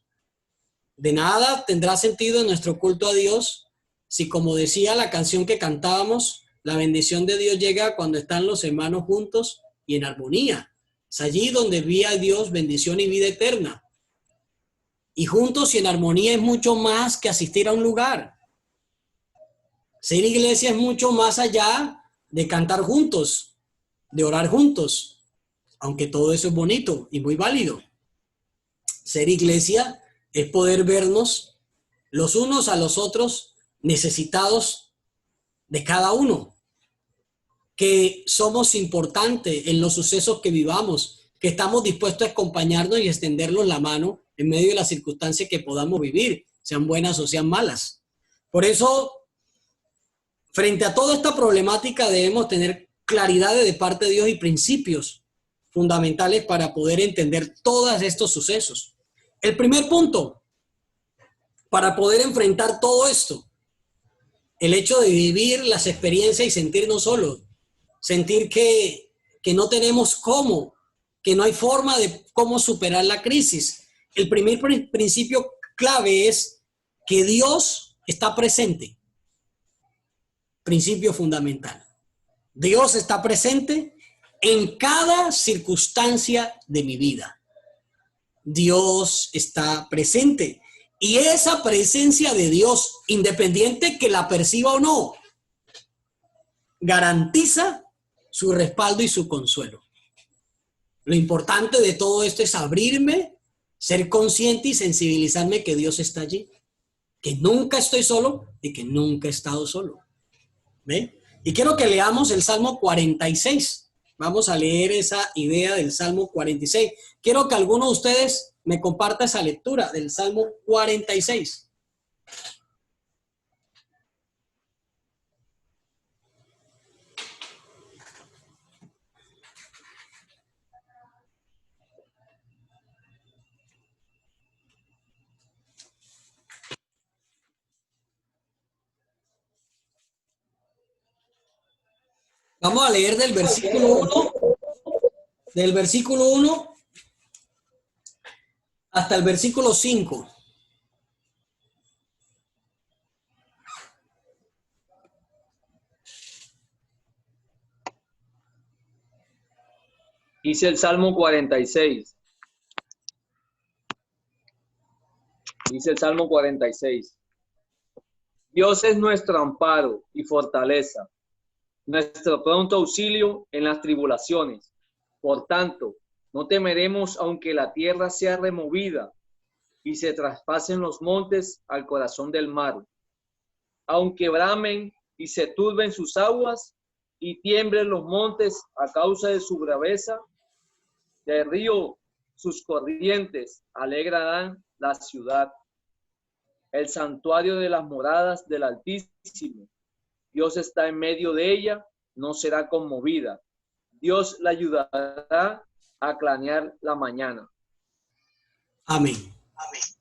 De nada tendrá sentido en nuestro culto a Dios si, como decía la canción que cantábamos, la bendición de Dios llega cuando están los hermanos juntos y en armonía. Es allí donde vi a Dios bendición y vida eterna. Y juntos y en armonía es mucho más que asistir a un lugar. Ser iglesia es mucho más allá de cantar juntos, de orar juntos, aunque todo eso es bonito y muy válido. Ser iglesia es poder vernos los unos a los otros necesitados de cada uno, que somos importantes en los sucesos que vivamos, que estamos dispuestos a acompañarnos y extendernos la mano en medio de las circunstancias que podamos vivir, sean buenas o sean malas. Por eso, frente a toda esta problemática debemos tener claridad de parte de Dios y principios fundamentales para poder entender todos estos sucesos. El primer punto, para poder enfrentar todo esto, el hecho de vivir las experiencias y sentirnos solos, sentir que no tenemos cómo, que no hay forma de cómo superar la crisis. El primer principio clave es que Dios está presente. Principio fundamental. Dios está presente en cada circunstancia de mi vida. Dios está presente. Y esa presencia de Dios, independiente que la perciba o no, garantiza su respaldo y su consuelo. Lo importante de todo esto es abrirme, ser consciente y sensibilizarme que Dios está allí, que nunca estoy solo y que nunca he estado solo. ¿Ve? Y quiero que leamos el Salmo 46. Vamos a leer esa idea del Salmo 46. Quiero que alguno de ustedes me comparta esa lectura del Salmo 46. Vamos a leer del versículo 1 hasta el versículo 5. Dice el Salmo 46. Dice el Salmo 46. Dios es nuestro amparo y fortaleza, nuestro pronto auxilio en las tribulaciones. Por tanto, no temeremos aunque la tierra sea removida y se traspasen los montes al corazón del mar, aunque bramen y se turben sus aguas y tiemblen los montes a causa de su braveza, del río sus corrientes alegrarán la ciudad, el santuario de las moradas del Altísimo. Dios está en medio de ella, no será conmovida. Dios la ayudará a clarear la mañana. Amén.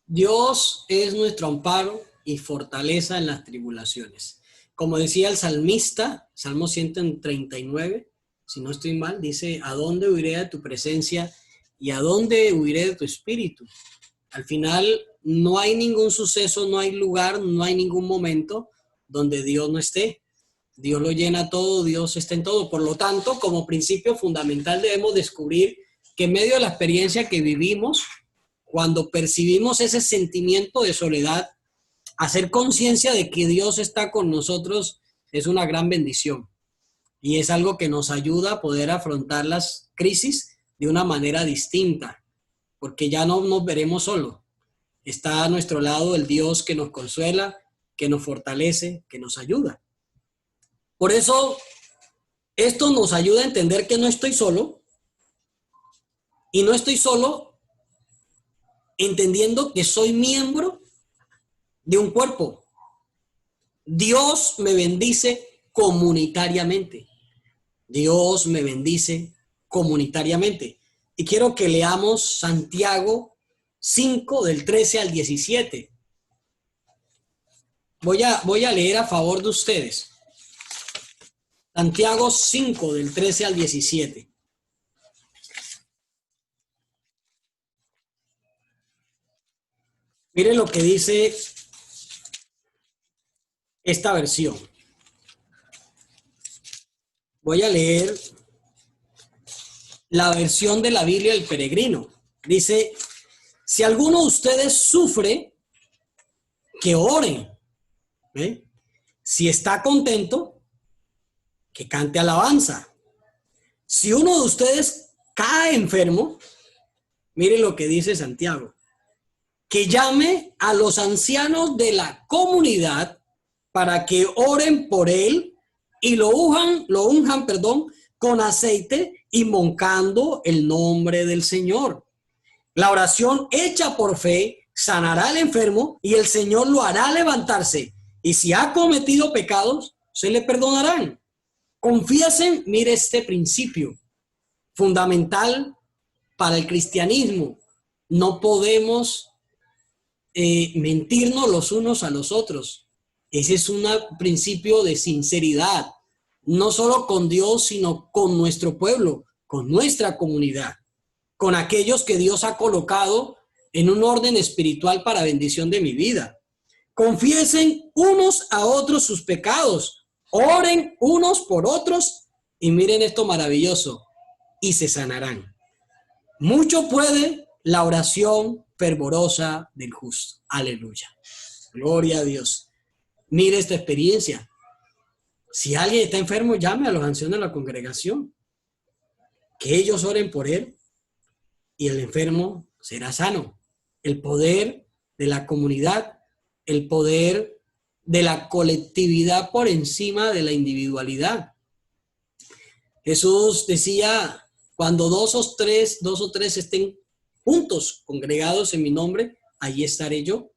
Dios es nuestro amparo y fortaleza en las tribulaciones. Como decía el salmista, Salmo 139, si no estoy mal, dice: ¿a dónde huiré de tu presencia y a dónde huiré de tu espíritu? Al final no hay ningún suceso, no hay lugar, no hay ningún momento donde Dios no esté. Dios lo llena todo, Dios está en todo. Por lo tanto, como principio fundamental debemos descubrir que en medio de la experiencia que vivimos, cuando percibimos ese sentimiento de soledad, hacer conciencia de que Dios está con nosotros es una gran bendición. Y es algo que nos ayuda a poder afrontar las crisis de una manera distinta, porque ya no nos veremos solos. Está a nuestro lado el Dios que nos consuela, que nos fortalece, que nos ayuda. Por eso, esto nos ayuda a entender que no estoy solo, y no estoy solo entendiendo que soy miembro de un cuerpo. Dios me bendice comunitariamente. Dios me bendice comunitariamente. Y quiero que leamos Santiago 5, del 13 al 17. Voy a leer a favor de ustedes. Santiago 5, del 13 al 17. Miren lo que dice esta versión. Voy a leer la versión de la Biblia del Peregrino. Dice: si alguno de ustedes sufre, que oren. Si está contento, que cante alabanza. Si uno de ustedes cae enfermo, miren lo que dice Santiago: que llame a los ancianos de la comunidad para que oren por él y lo unjan, con aceite, invocando el nombre del Señor. La oración hecha por fe sanará al enfermo y el Señor lo hará levantarse. Y si ha cometido pecados, se le perdonarán. Confiesen, mire este principio fundamental para el cristianismo. No podemos mentirnos los unos a los otros. Ese es un principio de sinceridad, no solo con Dios, sino con nuestro pueblo, con nuestra comunidad, con aquellos que Dios ha colocado en un orden espiritual para bendición de mi vida. Confiesen unos a otros sus pecados, oren unos por otros y miren esto maravilloso, y se sanarán. Mucho puede la oración fervorosa del justo. Aleluya. Gloria a Dios. Mire esta experiencia. Si alguien está enfermo, llame a los ancianos de la congregación, que ellos oren por él y el enfermo será sano. El poder de la comunidad, el poder de la colectividad por encima de la individualidad. Jesús decía, cuando dos o tres estén juntos, congregados en mi nombre, allí estaré yo.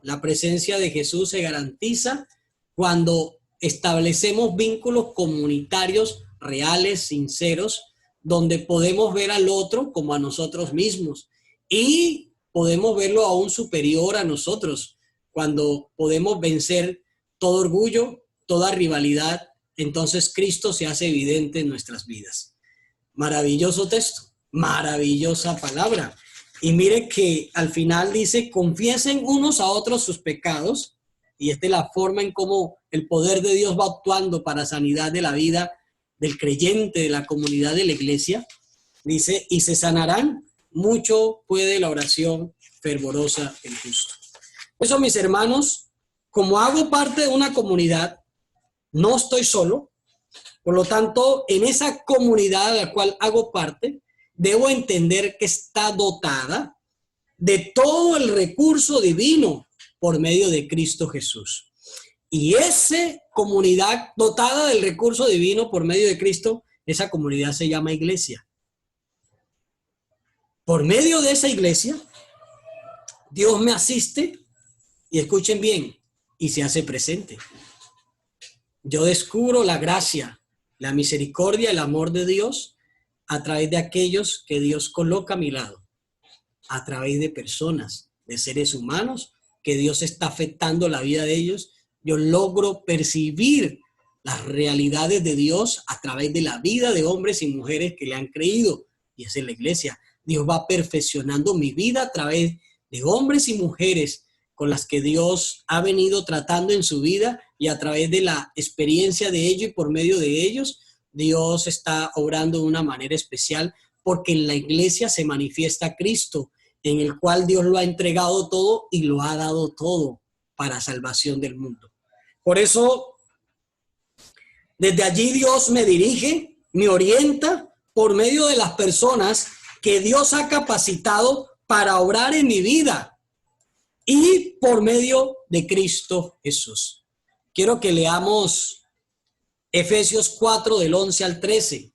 La presencia de Jesús se garantiza cuando establecemos vínculos comunitarios reales, sinceros, donde podemos ver al otro como a nosotros mismos y podemos verlo aún superior a nosotros, cuando podemos vencer todo orgullo, toda rivalidad. Entonces Cristo se hace evidente en nuestras vidas. Maravilloso texto, maravillosa palabra. Y mire que al final dice, confiesen unos a otros sus pecados, y esta es la forma en cómo el poder de Dios va actuando para sanidad de la vida del creyente, de la comunidad de la iglesia. Dice, y se sanarán, mucho puede la oración fervorosa del justo. Por eso, mis hermanos, como hago parte de una comunidad, no estoy solo, por lo tanto, en esa comunidad a la cual hago parte, debo entender que está dotada de todo el recurso divino por medio de Cristo Jesús. Y esa comunidad dotada del recurso divino por medio de Cristo, esa comunidad se llama iglesia. Por medio de esa iglesia, Dios me asiste, y escuchen bien, y se hace presente. Yo descubro la gracia, la misericordia, el amor de Dios a través de aquellos que Dios coloca a mi lado, a través de personas, de seres humanos, que Dios está afectando la vida de ellos. Yo logro percibir las realidades de Dios a través de la vida de hombres y mujeres que le han creído, y esa es la iglesia. Dios va perfeccionando mi vida a través de hombres y mujeres con las que Dios ha venido tratando en su vida, y a través de la experiencia de ellos y por medio de ellos, Dios está obrando de una manera especial, porque en la iglesia se manifiesta Cristo, en el cual Dios lo ha entregado todo y lo ha dado todo para salvación del mundo. Por eso, desde allí Dios me dirige, me orienta por medio de las personas que Dios ha capacitado para obrar en mi vida y por medio de Cristo Jesús. Quiero que leamos Efesios 4 del 11 al 13.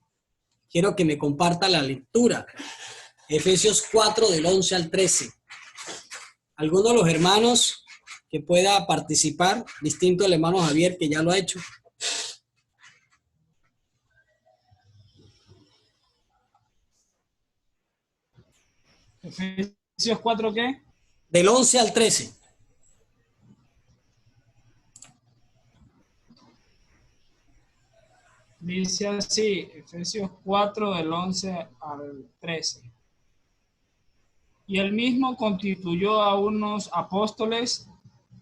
Quiero que me comparta la lectura. Efesios 4 del 11 al 13. ¿Alguno de los hermanos que pueda participar, distinto del hermano Javier, que ya lo ha hecho? Efesios 4, ¿qué? Del 11 al 13. Dice así, Efesios 4 del 11 al 13. Y él mismo constituyó a unos apóstoles,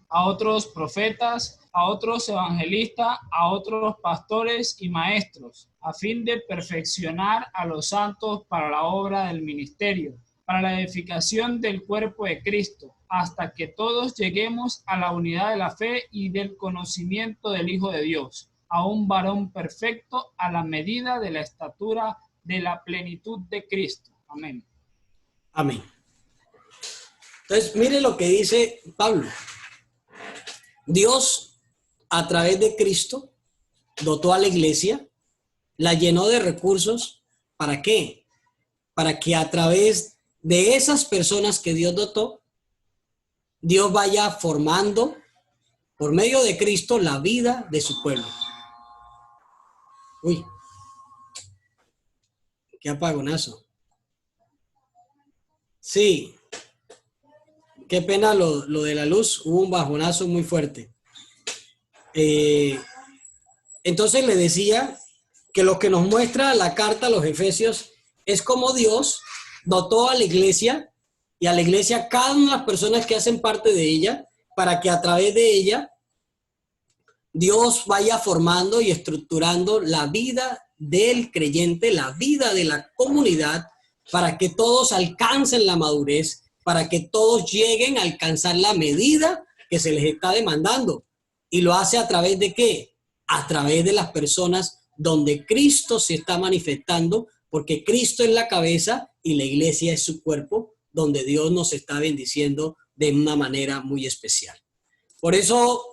a otros profetas, a otros evangelistas, a otros pastores y maestros, a fin de perfeccionar a los santos para la obra del ministerio, para la edificación del cuerpo de Cristo, hasta que todos lleguemos a la unidad de la fe y del conocimiento del Hijo de Dios, a un varón perfecto a la medida de la estatura de la plenitud de Cristo. Amén. Amén. Entonces, mire lo que dice Pablo. Dios, a través de Cristo, dotó a la iglesia, la llenó de recursos. ¿Para qué? Para que a través de esas personas que Dios dotó, Dios vaya formando, por medio de Cristo, la vida de su pueblo. Uy, qué apagonazo. Sí, qué pena lo de la luz, hubo un bajonazo muy fuerte. Entonces le decía que lo que nos muestra la carta a los Efesios es cómo Dios dotó a la iglesia, y a la iglesia cada una de las personas que hacen parte de ella, para que a través de ella Dios vaya formando y estructurando la vida del creyente, la vida de la comunidad, para que todos alcancen la madurez, para que todos lleguen a alcanzar la medida que se les está demandando. ¿Y lo hace a través de qué? A través de las personas donde Cristo se está manifestando, porque Cristo es la cabeza y la iglesia es su cuerpo, donde Dios nos está bendiciendo de una manera muy especial. Por eso,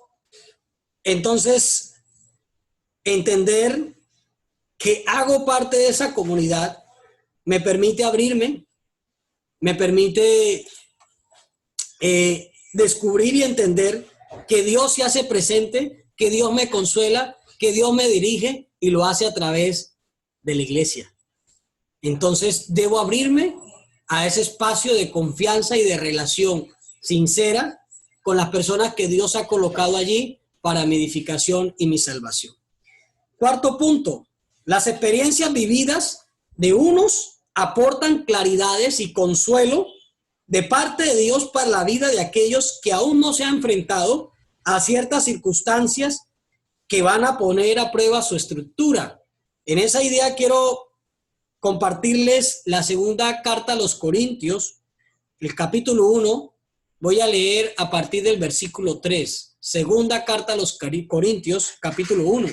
Entonces, entender que hago parte de esa comunidad me permite abrirme, me permite descubrir y entender que Dios se hace presente, que Dios me consuela, que Dios me dirige y lo hace a través de la iglesia. Entonces, debo abrirme a ese espacio de confianza y de relación sincera con las personas que Dios ha colocado allí para mi edificación y mi salvación. Cuarto punto, las experiencias vividas de unos aportan claridades y consuelo de parte de Dios para la vida de aquellos que aún no se han enfrentado a ciertas circunstancias que van a poner a prueba su estructura. En esa idea quiero compartirles la segunda carta a los Corintios, el capítulo 1. Voy a leer a partir del versículo 3. Segunda carta a los Corintios, capítulo 1.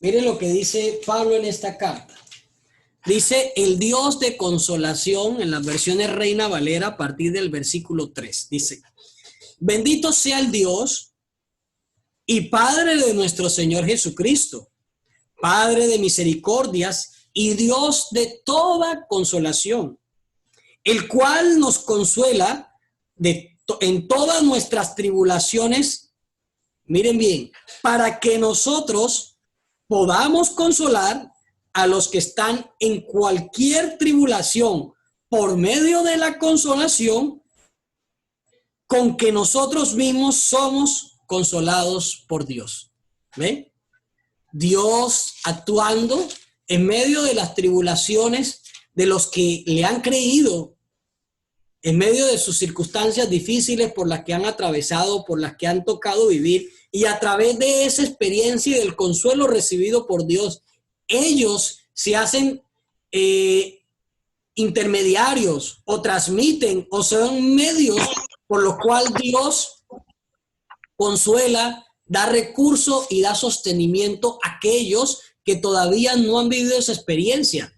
Miren lo que dice Pablo en esta carta. Dice, el Dios de consolación, en las versiones Reina Valera, a partir del versículo 3. Dice, bendito sea el Dios y Padre de nuestro Señor Jesucristo, Padre de misericordias y Dios de toda consolación, el cual nos consuela en todas nuestras tribulaciones, miren bien, para que nosotros podamos consolar a los que están en cualquier tribulación por medio de la consolación con que nosotros mismos somos consolados por Dios. ¿Ve? Dios actuando en medio de las tribulaciones de los que le han creído, en medio de sus circunstancias difíciles por las que han atravesado, por las que han tocado vivir, y a través de esa experiencia y del consuelo recibido por Dios, ellos se hacen intermediarios o transmiten o son medios por los cuales Dios consuela, da recurso y da sostenimiento a aquellos que todavía no han vivido esa experiencia.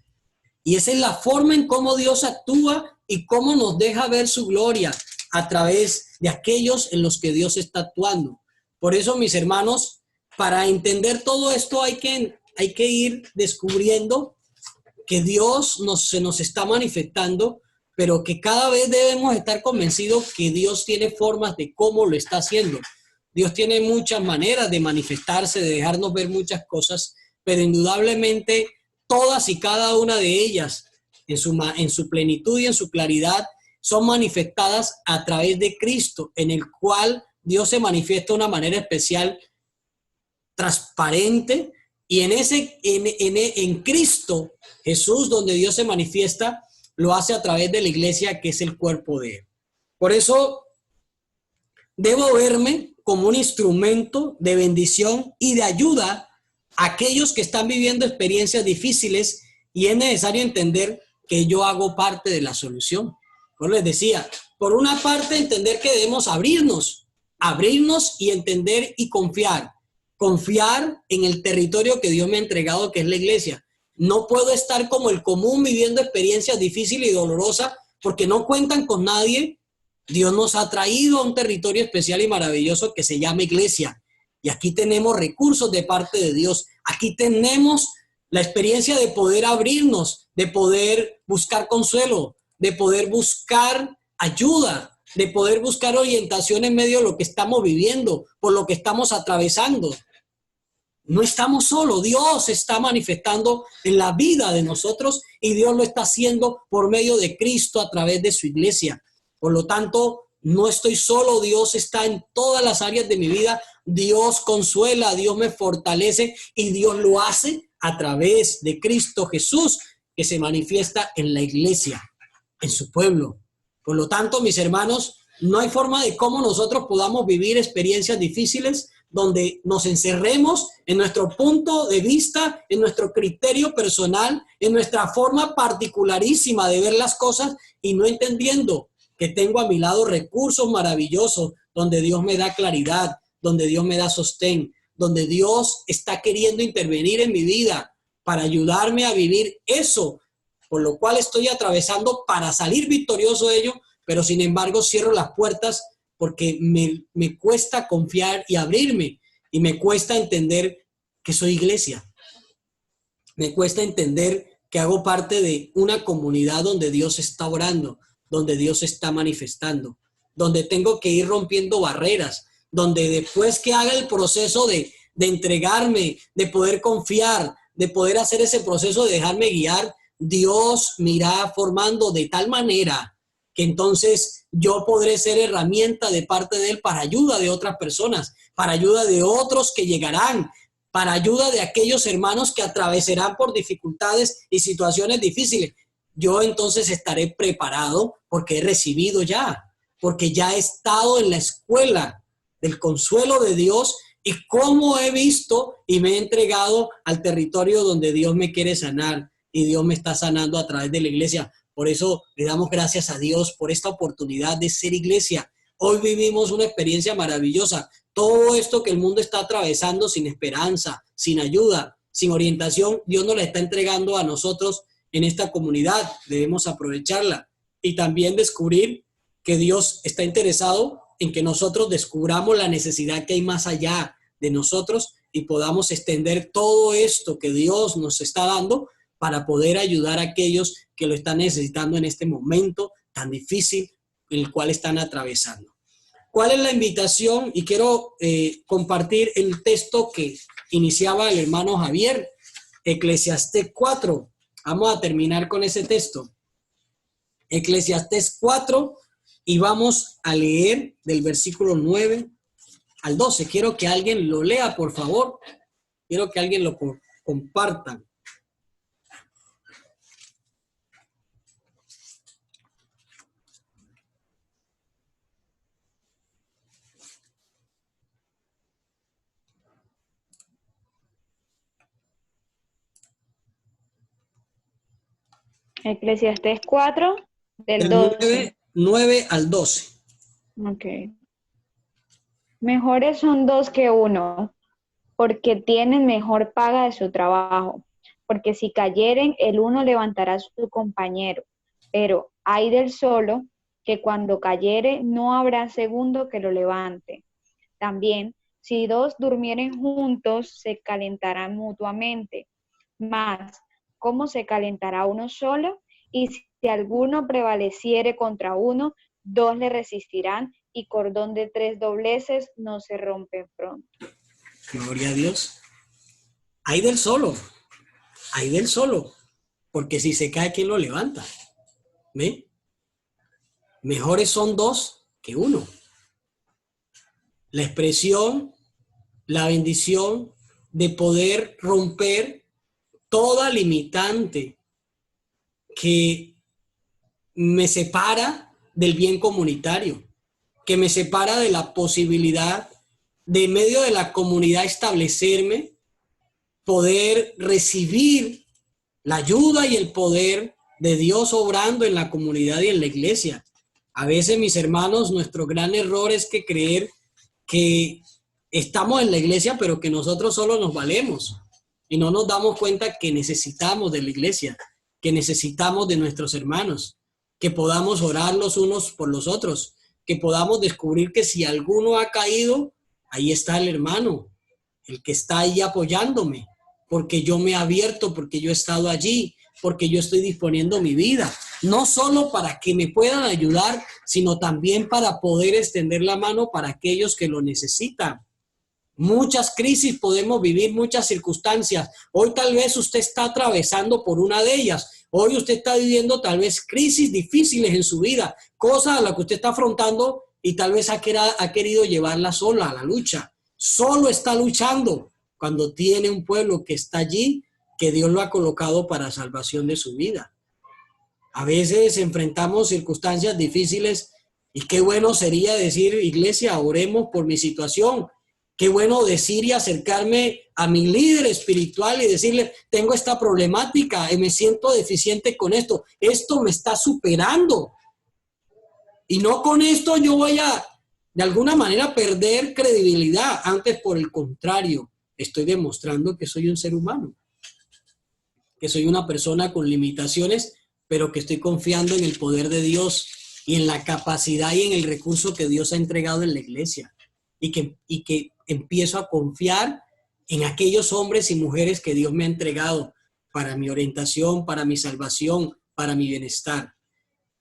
Y esa es la forma en cómo Dios actúa y cómo nos deja ver su gloria a través de aquellos en los que Dios está actuando. Por eso, mis hermanos, para entender todo esto hay que ir descubriendo que Dios se nos está manifestando, pero que cada vez debemos estar convencidos que Dios tiene formas de cómo lo está haciendo. Dios tiene muchas maneras de manifestarse, de dejarnos ver muchas cosas, pero indudablemente todas y cada una de ellas, en su plenitud y en su claridad, son manifestadas a través de Cristo, en el cual Dios se manifiesta de una manera especial, transparente, y en Cristo Jesús, donde Dios se manifiesta, lo hace a través de la iglesia, que es el cuerpo de Él. Por eso debo verme como un instrumento de bendición y de ayuda a aquellos que están viviendo experiencias difíciles, y es necesario entender que yo hago parte de la solución. Como les decía, por una parte entender que debemos abrirnos y entender y confiar en el territorio que Dios me ha entregado, que es la iglesia. No puedo estar como el común viviendo experiencias difíciles y dolorosas porque no cuentan con nadie. Dios nos ha traído a un territorio especial y maravilloso que se llama iglesia. Y aquí tenemos recursos de parte de Dios. Aquí tenemos la experiencia de poder abrirnos, de poder buscar consuelo, de poder buscar ayuda, de poder buscar orientación en medio de lo que estamos viviendo, por lo que estamos atravesando. No estamos solos, Dios está manifestando en la vida de nosotros y Dios lo está haciendo por medio de Cristo a través de su iglesia. Por lo tanto, no estoy solo, Dios está en todas las áreas de mi vida. Dios consuela, Dios me fortalece y Dios lo hace a través de Cristo Jesús, que se manifiesta en la iglesia, en su pueblo. Por lo tanto, mis hermanos, no hay forma de cómo nosotros podamos vivir experiencias difíciles donde nos encerremos en nuestro punto de vista, en nuestro criterio personal, en nuestra forma particularísima de ver las cosas y no entendiendo que tengo a mi lado recursos maravillosos donde Dios me da claridad, donde Dios me da sostén, donde Dios está queriendo intervenir en mi vida para ayudarme a vivir eso, por lo cual estoy atravesando para salir victorioso de ello, pero sin embargo cierro las puertas porque me cuesta confiar y abrirme, y me cuesta entender que soy iglesia. Me cuesta entender que hago parte de una comunidad donde Dios está orando, donde Dios está manifestando, donde tengo que ir rompiendo barreras, donde después que haga el proceso de entregarme, de poder confiar, de poder hacer ese proceso de dejarme guiar, Dios me irá formando de tal manera que entonces yo podré ser herramienta de parte de Él para ayuda de otras personas, para ayuda de otros que llegarán, para ayuda de aquellos hermanos que atravesarán por dificultades y situaciones difíciles. Yo entonces estaré preparado porque he recibido ya, porque ya he estado en la escuela del consuelo de Dios y cómo he visto y me he entregado al territorio donde Dios me quiere sanar y Dios me está sanando a través de la iglesia. Por eso le damos gracias a Dios por esta oportunidad de ser iglesia. Hoy vivimos una experiencia maravillosa. Todo esto que el mundo está atravesando sin esperanza, sin ayuda, sin orientación, Dios nos la está entregando a nosotros en esta comunidad. Debemos aprovecharla y también descubrir que Dios está interesado en que nosotros descubramos la necesidad que hay más allá de nosotros y podamos extender todo esto que Dios nos está dando para poder ayudar a aquellos que lo están necesitando en este momento tan difícil en el cual están atravesando. ¿Cuál es la invitación? Y quiero compartir el texto que iniciaba el hermano Javier, Eclesiastés 4. Vamos a terminar con ese texto. Eclesiastés 4 y vamos a leer del versículo 9 al 12. Quiero que alguien lo lea, por favor. Quiero que alguien lo comparta. Eclesiastés 4, del 12. 9 al 12. Ok. Mejores son dos que uno, porque tienen mejor paga de su trabajo. Porque si cayeren, el uno levantará a su compañero. Pero hay del solo, que cuando cayere, no habrá segundo que lo levante. También, si dos durmieren juntos, se calentarán mutuamente. Mas, ¿cómo se calentará uno solo? Y si alguno prevaleciere contra uno, dos le resistirán, y cordón de 3 dobleces no se rompe pronto. Gloria a Dios. Hay del solo, porque si se cae, ¿quién lo levanta? ¿Ve? Mejores son dos que uno. La expresión, la bendición de poder romper toda limitante que me separa del bien comunitario, que me separa de la posibilidad de en medio de la comunidad establecerme, poder recibir la ayuda y el poder de Dios obrando en la comunidad y en la iglesia. A veces, mis hermanos, nuestro gran error es que creer que estamos en la iglesia, pero que nosotros solo nos valemos y no nos damos cuenta que necesitamos de la iglesia, que necesitamos de nuestros hermanos, que podamos orar los unos por los otros, que podamos descubrir que si alguno ha caído, ahí está el hermano, el que está ahí apoyándome, porque yo me he abierto, porque yo he estado allí, porque yo estoy disponiendo mi vida, no solo para que me puedan ayudar, sino también para poder extender la mano para aquellos que lo necesitan. Muchas crisis podemos vivir, muchas circunstancias. Hoy tal vez usted está atravesando por una de ellas. Hoy usted está viviendo tal vez crisis difíciles en su vida, cosas a las que usted está afrontando y tal vez ha querido llevarla sola a la lucha. Solo está luchando cuando tiene un pueblo que está allí, que Dios lo ha colocado para salvación de su vida. A veces enfrentamos circunstancias difíciles y qué bueno sería decir, iglesia, oremos por mi situación. Qué bueno decir y acercarme a mi líder espiritual y decirle, tengo esta problemática y me siento deficiente con esto. Esto me está superando. Y no con esto yo voy a de alguna manera perder credibilidad. Antes, por el contrario, estoy demostrando que soy un ser humano, que soy una persona con limitaciones, pero que estoy confiando en el poder de Dios y en la capacidad y en el recurso que Dios ha entregado en la iglesia. Y que empiezo a confiar en aquellos hombres y mujeres que Dios me ha entregado para mi orientación, para mi salvación, para mi bienestar.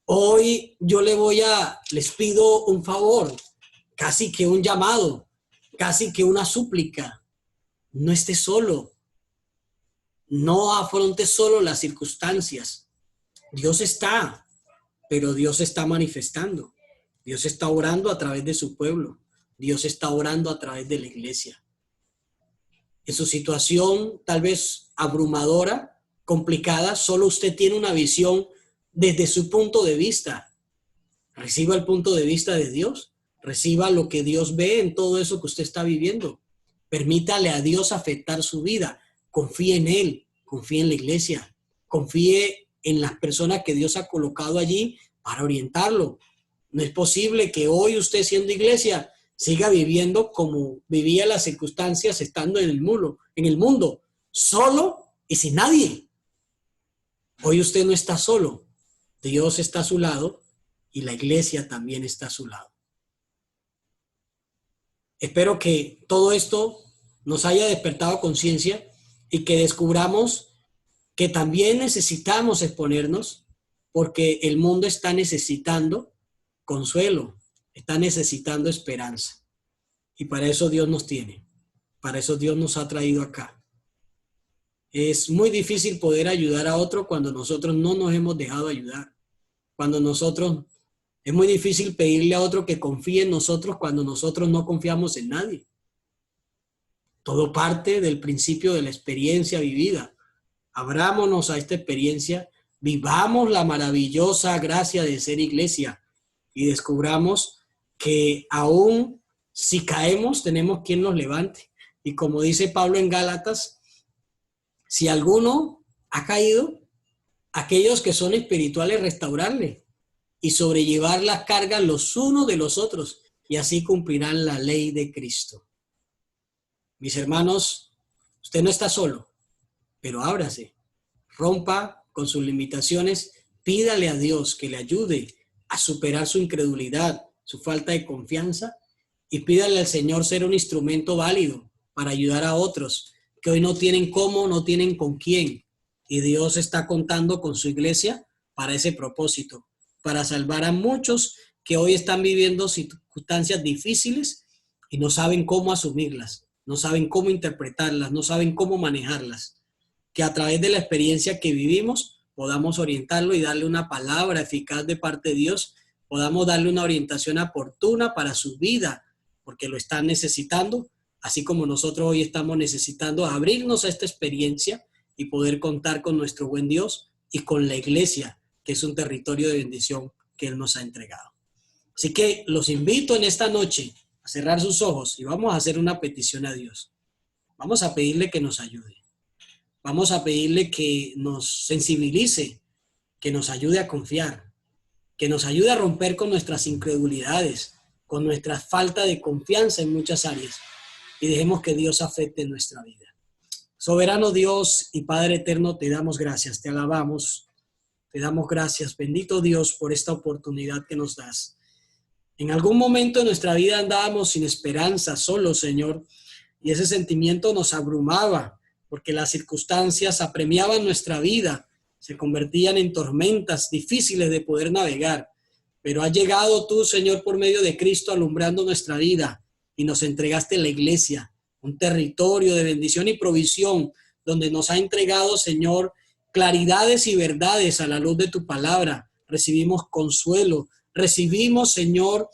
Hoy yo les pido un favor, casi que un llamado, casi que una súplica. No estés solo. No afrontes solo las circunstancias. Dios está, pero Dios está manifestando. Dios está orando a través de su pueblo. Dios está orando a través de la iglesia. En su situación tal vez abrumadora, complicada, solo usted tiene una visión desde su punto de vista. Reciba el punto de vista de Dios. Reciba lo que Dios ve en todo eso que usted está viviendo. Permítale a Dios afectar su vida. Confíe en Él, confíe en la iglesia, confíe en las personas que Dios ha colocado allí para orientarlo. No es posible que hoy usted, siendo iglesia, siga viviendo como vivía las circunstancias estando en el mundo, solo y sin nadie. Hoy usted no está solo. Dios está a su lado y la iglesia también está a su lado. Espero que todo esto nos haya despertado conciencia y que descubramos que también necesitamos exponernos, porque el mundo está necesitando consuelo, está necesitando esperanza. Y para eso Dios nos tiene, para eso Dios nos ha traído acá. Es muy difícil poder ayudar a otro cuando nosotros no nos hemos dejado ayudar. Es muy difícil pedirle a otro que confíe en nosotros cuando nosotros no confiamos en nadie. Todo parte del principio de la experiencia vivida. Abrámonos a esta experiencia, vivamos la maravillosa gracia de ser iglesia y descubramos que aún si caemos tenemos quien nos levante. Y como dice Pablo en Gálatas, si alguno ha caído, aquellos que son espirituales restaurarle y sobrellevar las cargas los unos de los otros, y así cumplirán la ley de Cristo. Mis hermanos, usted no está solo, pero ábrase, rompa con sus limitaciones, pídale a Dios que le ayude a superar su incredulidad, su falta de confianza, y pídale al Señor ser un instrumento válido para ayudar a otros que hoy no tienen cómo, no tienen con quién, y Dios está contando con su iglesia para ese propósito, para salvar a muchos que hoy están viviendo circunstancias difíciles y no saben cómo asumirlas, no saben cómo interpretarlas, no saben cómo manejarlas. Que a través de la experiencia que vivimos podamos orientarlo y darle una palabra eficaz de parte de Dios, podamos darle una orientación oportuna para su vida, porque lo están necesitando, así como nosotros hoy estamos necesitando abrirnos a esta experiencia y poder contar con nuestro buen Dios y con la iglesia, que es un territorio de bendición que Él nos ha entregado. Así que los invito en esta noche a cerrar sus ojos y vamos a hacer una petición a Dios. Vamos a pedirle que nos ayude. Vamos a pedirle que nos sensibilice, que nos ayude a confiar, que nos ayude a romper con nuestras incredulidades, con nuestra falta de confianza en muchas áreas, y dejemos que Dios afecte nuestra vida. Soberano Dios y Padre eterno, te damos gracias, te alabamos, te damos gracias, bendito Dios, por esta oportunidad que nos das. En algún momento de nuestra vida andábamos sin esperanza, solos, Señor, y ese sentimiento nos abrumaba, porque las circunstancias apremiaban nuestra vida, se convertían en tormentas difíciles de poder navegar. Pero has llegado tú, Señor, por medio de Cristo, alumbrando nuestra vida, y nos entregaste la iglesia, un territorio de bendición y provisión, donde nos ha entregado, Señor, claridades y verdades a la luz de tu palabra. Recibimos consuelo, recibimos, Señor,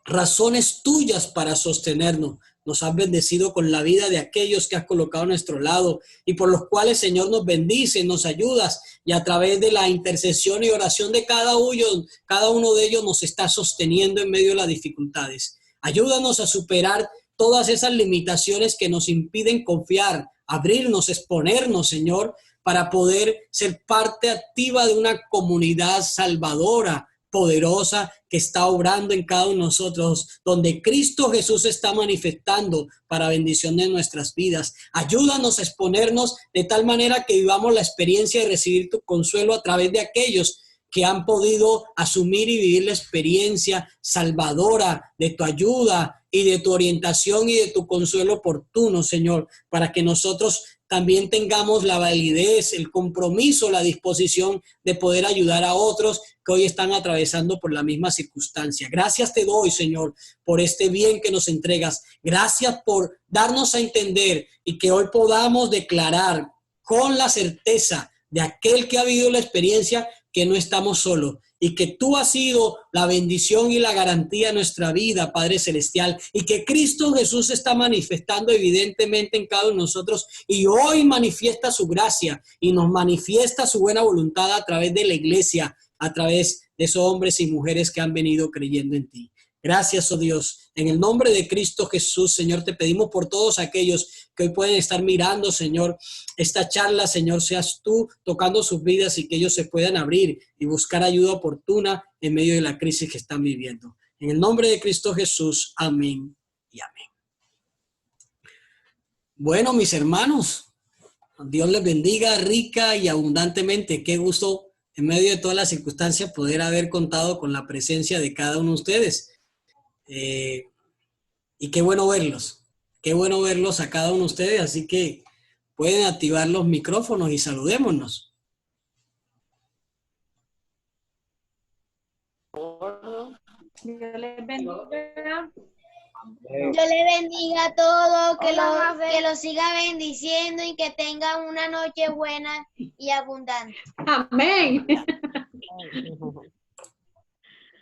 razones tuyas para sostenernos. Nos has bendecido con la vida de aquellos que has colocado a nuestro lado y por los cuales, Señor, nos bendices, nos ayudas, y a través de la intercesión y oración de cada uno de ellos nos está sosteniendo en medio de las dificultades. Ayúdanos a superar todas esas limitaciones que nos impiden confiar, abrirnos, exponernos, Señor, para poder ser parte activa de una comunidad salvadora, poderosa que está obrando en cada uno de nosotros, donde Cristo Jesús está manifestando para bendición de nuestras vidas. Ayúdanos a exponernos de tal manera que vivamos la experiencia de recibir tu consuelo a través de aquellos que han podido asumir y vivir la experiencia salvadora de tu ayuda y de tu orientación y de tu consuelo oportuno, Señor, para que nosotros también tengamos la validez, el compromiso, la disposición de poder ayudar a otros que hoy están atravesando por la misma circunstancia. Gracias te doy, Señor, por este bien que nos entregas. Gracias por darnos a entender y que hoy podamos declarar con la certeza de aquel que ha vivido la experiencia que no estamos solos y que tú has sido la bendición y la garantía de nuestra vida, Padre Celestial, y que Cristo Jesús está manifestando evidentemente en cada uno de nosotros y hoy manifiesta su gracia y nos manifiesta su buena voluntad a través de la iglesia, a través de esos hombres y mujeres que han venido creyendo en ti. Gracias, oh Dios. En el nombre de Cristo Jesús, Señor, te pedimos por todos aquellos que hoy pueden estar mirando, Señor, esta charla, Señor, seas tú tocando sus vidas y que ellos se puedan abrir y buscar ayuda oportuna en medio de la crisis que están viviendo. En el nombre de Cristo Jesús, amén y amén. Bueno, mis hermanos, Dios les bendiga rica y abundantemente. Qué gusto en medio de todas las circunstancias poder haber contado con la presencia de cada uno de ustedes. Y qué bueno verlos a cada uno de ustedes, así que pueden activar los micrófonos y saludémonos. Dios les bendiga. Dios le bendiga a todos, que lo siga bendiciendo y que tengan una noche buena y abundante. Amén.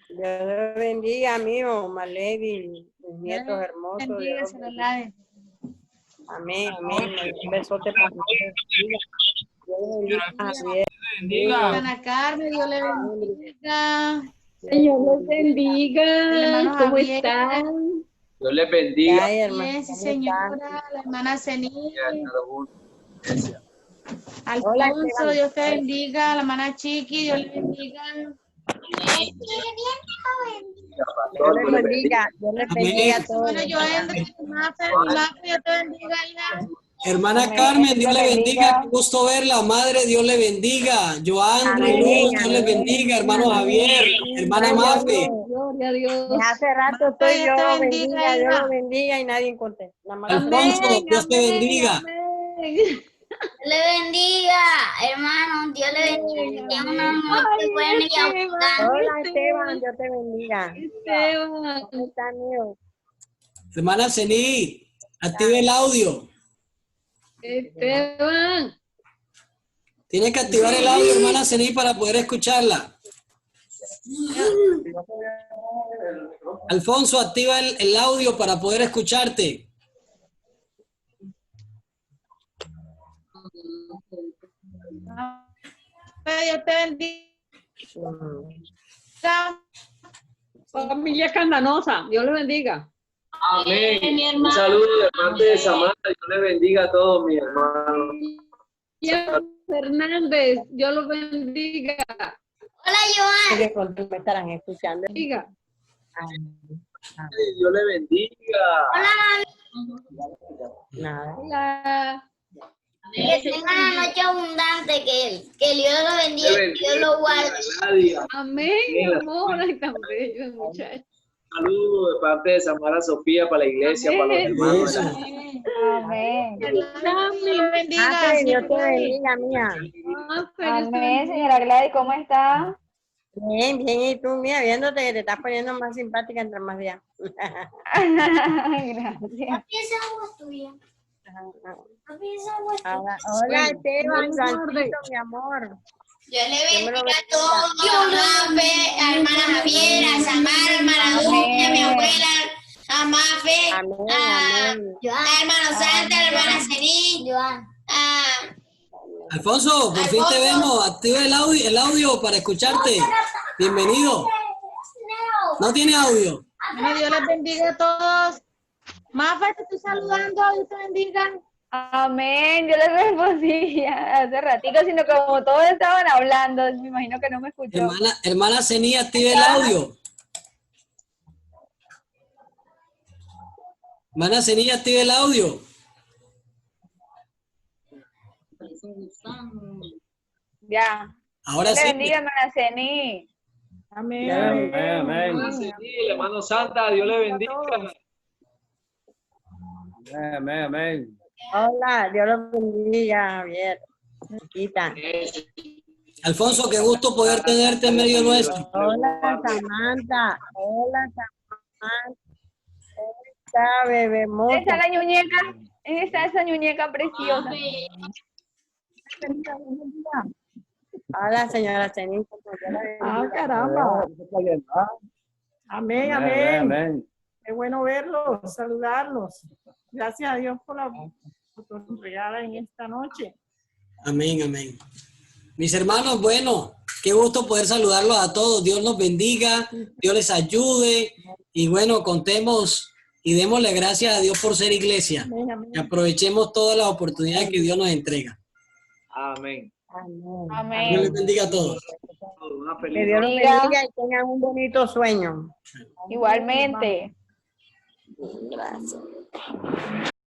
Dios le bendiga, amigo, Maledi, mis nietos hermosos. Bendiga, Dios se los lave. amén, amén. Un besote para ustedes. Dios le bendiga. Ana Carmen, Dios le bendiga. Señor los bendiga. Hermano ¿Cómo Javier. están? Dios les bendiga. Ay, hermano, Bien, sí, ¿cómo señora. están? La hermana Cení. Gracias. Hola, Alfonso, Esteban. Dios te bendiga. La hermana Chiqui, Dios le bendiga. Dios les bendiga. Dios les bendiga a todos. Bueno, Joel, Mafe, Dios te bendiga, hija. Hermana Amén. Carmen, Dios le Dios bendiga, qué gusto verla. Madre, Dios le bendiga. Joan, Amén, Luz, Dios le amén. bendiga. Hermano Javier, hermana Gloria a Mafe. Dios. Gloria a Dios. De hace rato estoy Dios yo, te bendiga, bendiga, Dios hija. lo bendiga y nadie contesta. Nada más. Alfonso, Dios te bendiga. Amén. Dios le bendiga, hermano. Dios le bendiga. Que tengan una noche buena y abundante. Hola, Esteban, Dios te bendiga. Esteban. ¿Cómo está, amigo? Hermana Cení, active el audio. Esteban. Tiene que activar el audio, hermana Cení, para poder escucharla. Alfonso, activa el audio para poder escucharte. Dios te bendiga. Familia Candanosa. Dios les bendiga. Amén. Un saludo de parte de Samara. Dios les bendiga a todos, mis hermanos. Fernández. Dios los bendiga. Hola, Joan. Que contigo me estarán escuchando. Bendiga. Dios les bendiga. Nada. Hola. Que tengan una noche abundante. Que Dios lo bendiga y Dios lo guarde. Nadia. Amén, mi amor. Ay, tan bello, muchacho. Saludo de parte de Samara Sofía para la iglesia, para los hermanos. Eso. Amén. Dios le bendiga. Ángel, Dios te bendiga, mía. Amén, señora Gladys, ¿cómo está? Bien, bien, y tú, mía, viéndote que te estás poniendo más simpática entre más días. Gracias. Empieza agua tuya. Empieza agua tuya. Hola, Esteban, Francisco, mi amor. Dios le bendiga a todos, a Mafe, a hermana Javier, a Samara, a hermana Dulce, a mi abuela, a Mafe, Amén, a amén. hermano Santa, a hermana Cení, a Alfonso, por fin te vemos. Activa el audio para escucharte. Bienvenido. ¿No tiene audio? Bueno, Dios les bendiga a todos. Mafe, te estoy saludando. Dios te bendiga. Amén. Yo le respondí hace ratito, sino que como todos estaban hablando, me imagino que no me escuchó. Hermana Zenía, active el audio. Hermana Zenía, active el audio. Ya. Ahora Dios sí. le bendiga, hermana Zení. Amén. Amén. Amén. Hermana Zenil, hermano Santa, Dios le bendiga. Amén, amén. Hola, Dios los bendiga, Javier. Chiquita. Alfonso, qué gusto poder tenerte en medio nuestro. Hola, Samantha. Hola, Samantha. ¿Cómo está, bebé ¿Dónde está moza? la ñuñeca? ¿Dónde está esa ñuñeca preciosa? Hola, señora Zenith. Caramba. Amén, amén. Qué bueno verlos, saludarlos. Gracias a Dios por la oportunidad en esta noche. Amén, amén. Mis hermanos, bueno, qué gusto poder saludarlos a todos. Dios los bendiga, Dios les ayude y bueno, contemos y démosle gracias a Dios por ser iglesia. Amén, amén. Y aprovechemos todas las oportunidades que Dios nos entrega. Amén. Amén. Dios les Amén. bendiga a todos. Una Que feliz Dios los Bendiga. bendiga y tengan un bonito sueño. Igualmente. Gracias.